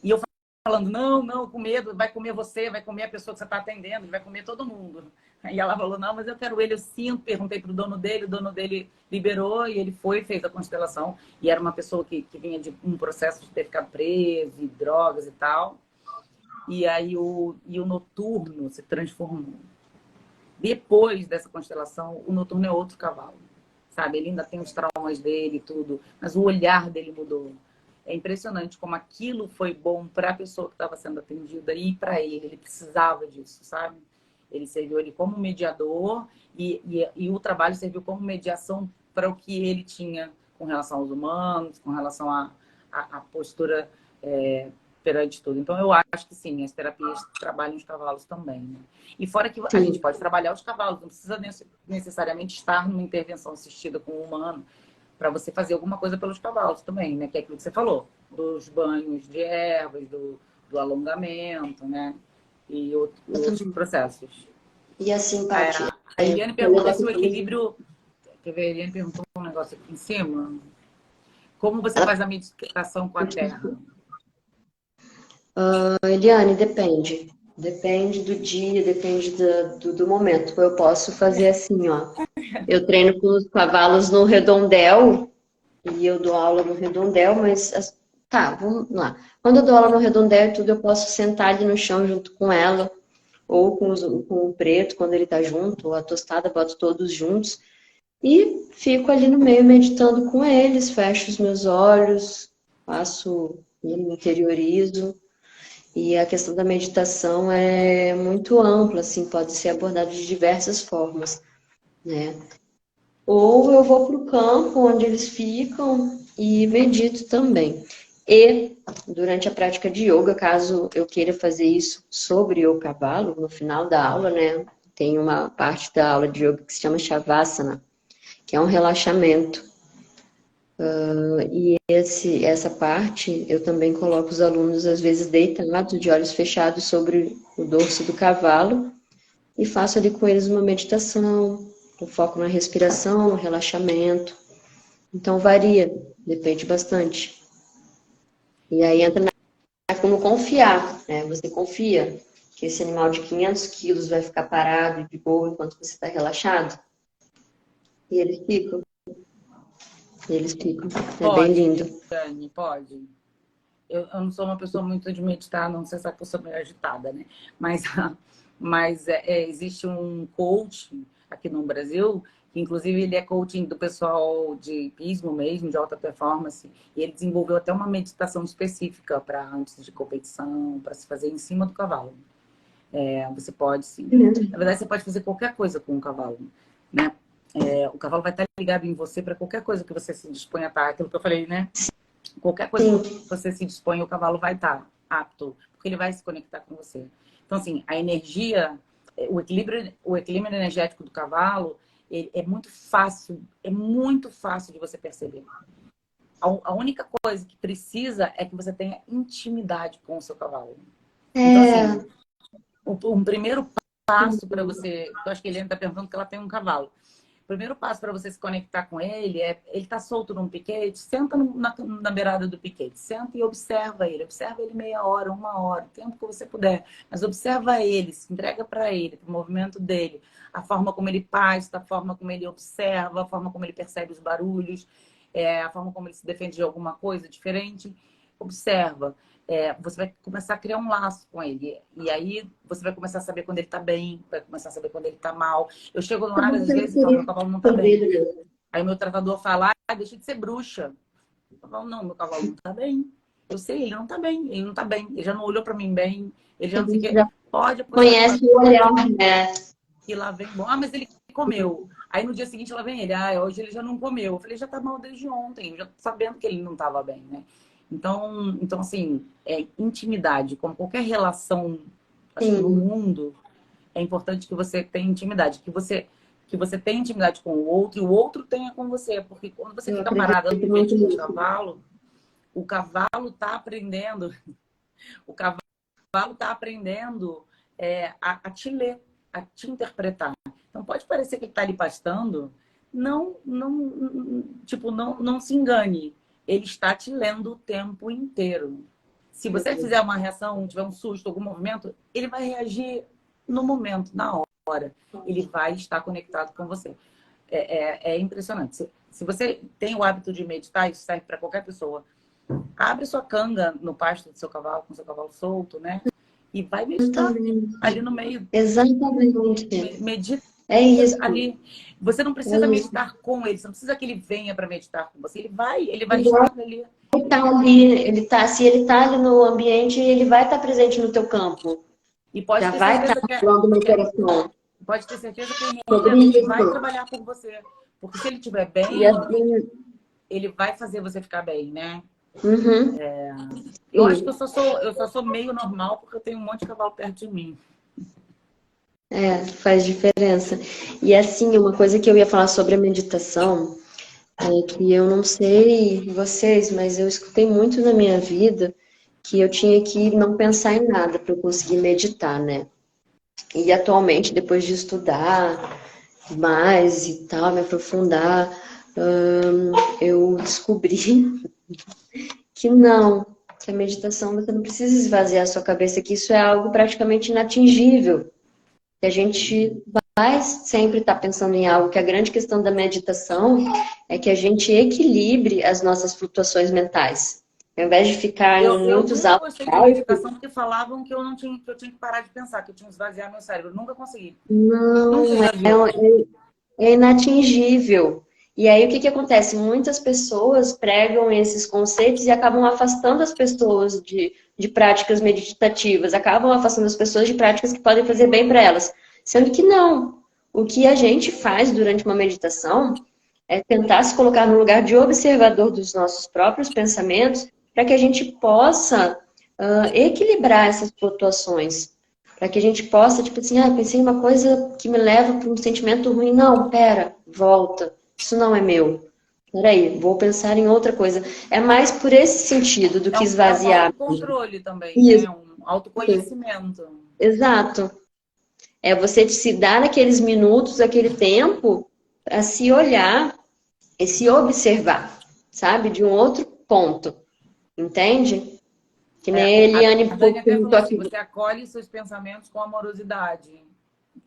E eu falando: não, não, com medo, vai comer você, vai comer a pessoa que você está atendendo, vai comer todo mundo. E ela falou: não, mas eu quero ele, eu sinto. Perguntei para o dono dele liberou e ele foi, fez a constelação. E era uma pessoa que vinha de um processo de ter ficado preso, e drogas e tal. E aí o noturno se transformou. Depois dessa constelação, o noturno é outro cavalo, sabe? Ele ainda tem os traumas dele e tudo, mas o olhar dele mudou. É impressionante como aquilo foi bom para a pessoa que estava sendo atendida e para ele. Ele precisava disso, sabe? Ele serviu ele como mediador e o trabalho serviu como mediação para o que ele tinha com relação aos humanos, com relação à postura perante tudo. Então, eu acho que sim, as terapias trabalham os cavalos também, né? E fora que a gente Sim. pode trabalhar os cavalos, não precisa necessariamente estar numa intervenção assistida com o humano para você fazer alguma coisa pelos cavalos também, né? Que é aquilo que você falou, dos banhos de ervas, do alongamento, né? E outros processos. E a simpatia. A Eliane perguntou se o equilíbrio... Quer ver? A Eliane perguntou um negócio aqui em cima. Como você faz a meditação com a terra? Eliane, depende. Depende do dia, depende do momento. Eu posso fazer assim, ó. Eu treino com os cavalos no redondel e eu dou aula no redondel, mas tá, vamos lá. Quando eu dou aula no redondel e tudo, eu posso sentar ali no chão junto com ela, ou com o preto, quando ele tá junto, ou a tostada, boto todos juntos. E fico ali no meio meditando com eles, fecho os meus olhos, faço, me interiorizo. E a questão da meditação é muito ampla, assim, pode ser abordada de diversas formas, né? Ou eu vou para o campo onde eles ficam e medito também. E durante a prática de yoga, caso eu queira fazer isso sobre o cavalo, no final da aula, né? Tem uma parte da aula de yoga que se chama Shavasana, que é um relaxamento. E essa parte eu também coloco os alunos, às vezes, deitados, de olhos fechados sobre o dorso do cavalo e faço ali com eles uma meditação, com foco na respiração, no relaxamento. Então varia, depende bastante. E aí entra como confiar, né? Você confia que esse animal de 500 quilos vai ficar parado e de boa enquanto você está relaxado? E eles ficam. Eles ficam. É bem Pode, lindo. Dani, pode. Eu não sou uma pessoa muito de meditar, não sei se é que eu sou meio agitada, né? Mas, existe um coach aqui no Brasil, que inclusive ele é coaching do pessoal de hipismo mesmo, de alta performance, e ele desenvolveu até uma meditação específica para antes de competição, para se fazer em cima do cavalo. Você pode, sim. Na verdade, você pode fazer qualquer coisa com o cavalo, né? O cavalo vai estar ligado em você para qualquer coisa que você se dispõe a estar. Aquilo que eu falei, né? Qualquer coisa Sim. que você se dispõe, o cavalo vai estar apto, porque ele vai se conectar com você. Então, assim, a energia, o equilíbrio energético do cavalo é muito fácil de você perceber. A única coisa que precisa é que você tenha intimidade com o seu cavalo. Então, assim, um primeiro passo para você, eu acho que a Helena está perguntando que ela tem um cavalo. O primeiro passo para você se conectar com ele é, ele está solto num piquete, senta na beirada do piquete, senta e observa ele meia hora, uma hora, o tempo que você puder, mas observa ele, se entrega para ele, o movimento dele, a forma como ele passa, a forma como ele observa, a forma como ele percebe os barulhos, a forma como ele se defende de alguma coisa diferente. observa. Você vai começar a criar um laço com ele. E aí você vai começar a saber quando ele tá bem, vai começar a saber quando ele tá mal. Eu chego no ar, às vezes, e falo, meu cavalo não tá bem. Aí o meu tratador fala, deixa de ser bruxa. Eu falo, não, meu cavalo não tá bem. Eu sei, ele não tá bem, ele não tá bem. Ele já não olhou pra mim bem, ele já não sei o quê. Pode apostar Conhece o olhar, né? que lá vem bom. Mas ele comeu. Aí no dia seguinte lá vem ele, hoje ele já não comeu. Eu falei, já tá mal desde ontem, eu já tô sabendo que ele não tava bem, né? Então assim, intimidade, como qualquer relação, acho que no Sim. mundo, é importante que você tenha intimidade, que você tenha intimidade com o outro e o outro tenha com você. Porque quando você Eu fica acredito parado no muito ambiente com nisso. o cavalo tá aprendendo, o cavalo tá aprendendo a te ler, a te interpretar. Então pode parecer que ele tá ali pastando, não se engane. Ele está te lendo o tempo inteiro. Se você fizer uma reação, tiver um susto, algum movimento, ele vai reagir no momento, na hora. Ele vai estar conectado com você. É impressionante. Se você tem o hábito de meditar, isso serve para qualquer pessoa. Abre sua canga no pasto do seu cavalo, com seu cavalo solto, né? E vai meditar ali no meio. Exatamente. Medita É isso. ali. Você não É precisa isso. meditar com ele, você não precisa que ele venha para meditar com você. Ele vai estar ali. Ele tá ali, se ele tá ali no ambiente, ele vai estar presente no teu campo. E pode Já ter vai estar certeza que, falando no que coração pode ter certeza que ele sobre realmente vai isso. trabalhar por você. Porque se ele estiver E bem, assim, ele vai fazer você ficar bem, né? uhum, Eu acho que sim. eu só sou meio normal porque eu tenho um monte de cavalo perto de mim. Faz diferença. E assim, uma coisa que eu ia falar sobre a meditação é que eu não sei vocês, mas eu escutei muito na minha vida que eu tinha que não pensar em nada para eu conseguir meditar, né? E atualmente, depois de estudar mais e tal, me aprofundar, eu descobri que não, que a meditação você não precisa esvaziar a sua cabeça, que isso é algo praticamente inatingível, que a gente vai sempre estar pensando em algo, que a grande questão da meditação é que a gente equilibre as nossas flutuações mentais. Ao invés de ficar Eu, em eu muitos nunca altos, gostei de meditação porque falavam que eu não tinha, que eu tinha que parar de pensar, que eu tinha que esvaziar meu cérebro. Eu nunca consegui. Nunca não, esvaziou. é inatingível. E aí o que que acontece? Muitas pessoas pregam esses conceitos e acabam afastando as pessoas de práticas meditativas, acabam afastando as pessoas de práticas que podem fazer bem para elas. Sendo que não. O que a gente faz durante uma meditação é tentar se colocar no lugar de observador dos nossos próprios pensamentos para que a gente possa equilibrar essas flutuações. Para que a gente possa, tipo assim, pensei em uma coisa que me leva para um sentimento ruim. Não, pera, volta. Isso não é meu. Peraí, vou pensar em outra coisa. É mais por esse sentido do que É um esvaziar. autocontrole também, Isso, né? Um autoconhecimento. exato. É você se dar aqueles minutos, aquele tempo, para se olhar e se observar, sabe? De um outro ponto. Entende? Que nem a Eliane A Dani até perguntou falou assim, aqui. você acolhe seus pensamentos com amorosidade.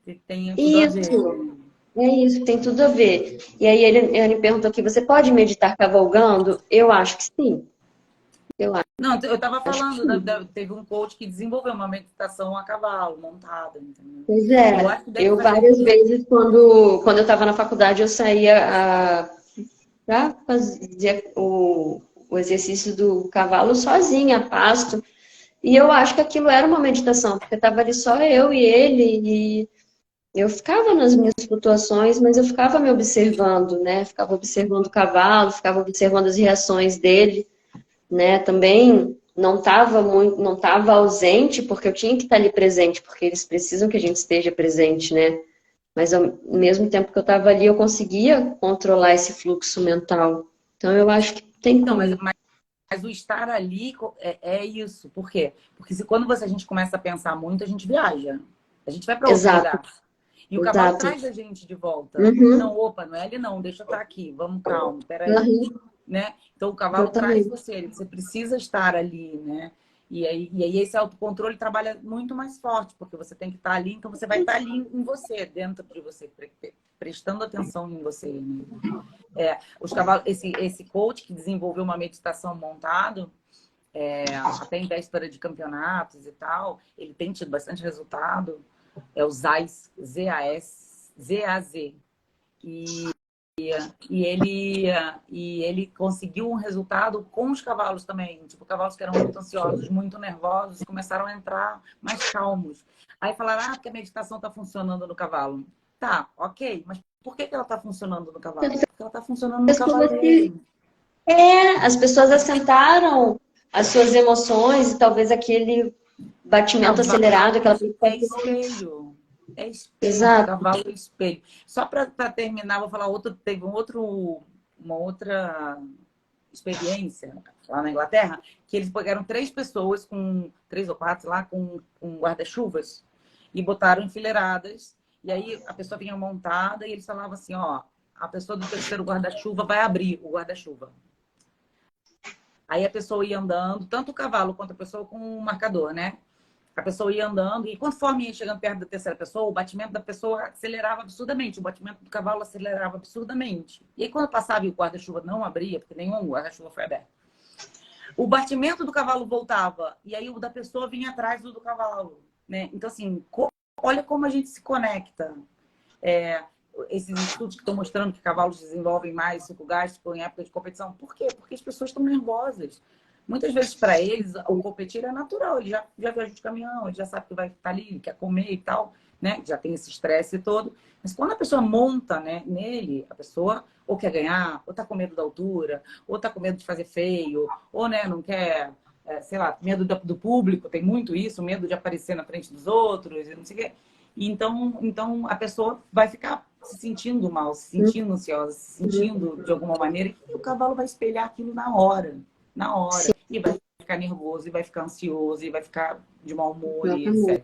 Que tem tudo a ver. Isso. É isso, tem tudo a ver. E aí ele perguntou aqui, você pode meditar cavalgando? Eu acho que sim. Eu Não, eu estava acho que falando, sim. teve um coach que desenvolveu uma meditação a cavalo, montada, entendeu? Pois Eu é, acho que deve eu fazer várias bem. vezes, quando eu estava na faculdade, eu saía para fazer o exercício do cavalo sozinha, a pasto. E eu acho que aquilo era uma meditação, porque estava ali só eu e ele, e eu ficava nas minhas flutuações, mas eu ficava me observando, né? Ficava observando o cavalo, ficava observando as reações dele, né? Também não estava ausente, porque eu tinha que estar ali presente, porque eles precisam que a gente esteja presente, né? Mas ao mesmo tempo que eu estava ali, eu conseguia controlar esse fluxo mental. Então eu acho que tem Não, como. mas o estar ali é isso. Por quê? Porque quando a gente começa a pensar muito, a gente viaja. A gente vai para outro Exato, lugar. E o cavalo exato. traz a gente de volta. Não, Uhum, opa, não é ali não, deixa eu estar aqui, vamos calmo, peraí. uhum, Né? Então o cavalo traz exatamente. você precisa estar ali, né? E aí esse autocontrole trabalha muito mais forte, porque você tem que estar ali, então você vai estar ali em você, dentro de você, prestando atenção em você. Né? Os cavalos, esse coach que desenvolveu uma meditação montado, até em véspera de campeonatos e tal, ele tem tido bastante resultado. É o Zaz, Z-A-Z. E ele conseguiu um resultado com os cavalos também. Tipo, cavalos que eram muito ansiosos, muito nervosos, começaram a entrar mais calmos. Aí falaram, porque a meditação está funcionando no cavalo. Tá, ok, mas por que ela está funcionando no cavalo? Porque ela está funcionando no cavalo dele. As pessoas assentaram as suas emoções e talvez aquele batimento acelerado, aquela É espelho. É espelho. Exato. Cavalo é espelho. Só para terminar, vou falar teve uma outra experiência lá na Inglaterra, que eles pegaram 3 pessoas, com 3 ou 4 lá, com guarda-chuvas, e botaram enfileiradas. E aí a pessoa vinha montada e eles falavam assim, ó, a pessoa do terceiro guarda-chuva vai abrir o guarda-chuva. Aí a pessoa ia andando, tanto o cavalo quanto a pessoa com o marcador, né? A pessoa ia andando e conforme ia chegando perto da terceira pessoa, o batimento da pessoa acelerava absurdamente, o batimento do cavalo acelerava absurdamente. E aí quando passava e o guarda-chuva não abria, porque nenhum guarda-chuva foi aberto, o batimento do cavalo voltava e aí o da pessoa vinha atrás do cavalo, né? Então assim, olha como a gente se conecta. Esses estudos que estão mostrando que cavalos desenvolvem mais suco gástrico em época de competição. Por quê? Porque as pessoas estão nervosas. Muitas vezes, para eles, o competir é natural. Ele já viajou de caminhão, ele já sabe que vai estar ali, ele quer comer e tal, né? Já tem esse estresse todo. Mas quando a pessoa monta, né, nele, a pessoa ou quer ganhar, ou está com medo da altura, ou está com medo de fazer feio, ou né, não quer, sei lá, medo do público, tem muito isso, medo de aparecer na frente dos outros, não sei o quê. Então a pessoa vai ficar se sentindo mal, se sentindo ansiosa, se sentindo de alguma maneira, e o cavalo vai espelhar aquilo na hora. Sim. E vai ficar nervoso, e vai ficar ansioso, e vai ficar de mau humor, e etc.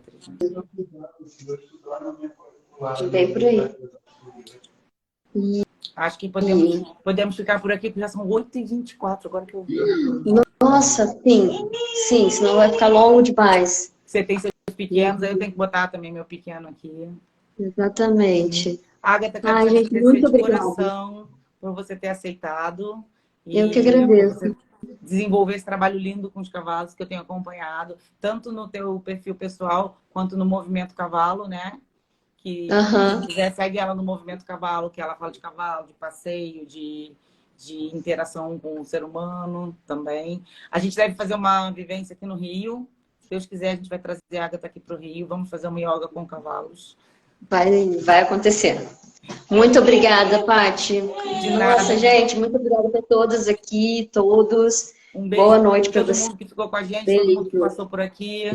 Bem por aí. Acho que podemos ficar por aqui, porque já são 8h24, agora que eu vi. Nossa, sim, senão vai ficar longo demais. Você tem seus pequenos, aí eu tenho que botar também meu pequeno aqui. Exatamente. Agatha, quero te Ai, gente, agradecer muito de obrigada. coração por você ter aceitado. Eu que E agradeço. você desenvolver esse trabalho lindo com os cavalos que eu tenho acompanhado, tanto no teu perfil pessoal, quanto no Movimento Cavalo, né? Que quem quiser, segue ela no Movimento Cavalo, que ela fala de cavalo, de passeio, de interação com o ser humano também. A gente deve fazer uma vivência aqui no Rio. Se Deus quiser, a gente vai trazer a Agatha aqui para o Rio. Vamos fazer uma yoga com cavalos. Vai acontecer. Muito obrigada, Paty. Nossa, gente, muito obrigada para todas aqui, todos. Um beijo. Boa noite para todo você. mundo que ficou com a gente, Beijo. todo mundo que passou por aqui,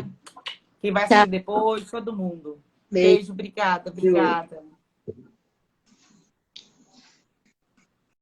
quem vai assistir depois, todo mundo. Beijo, obrigada.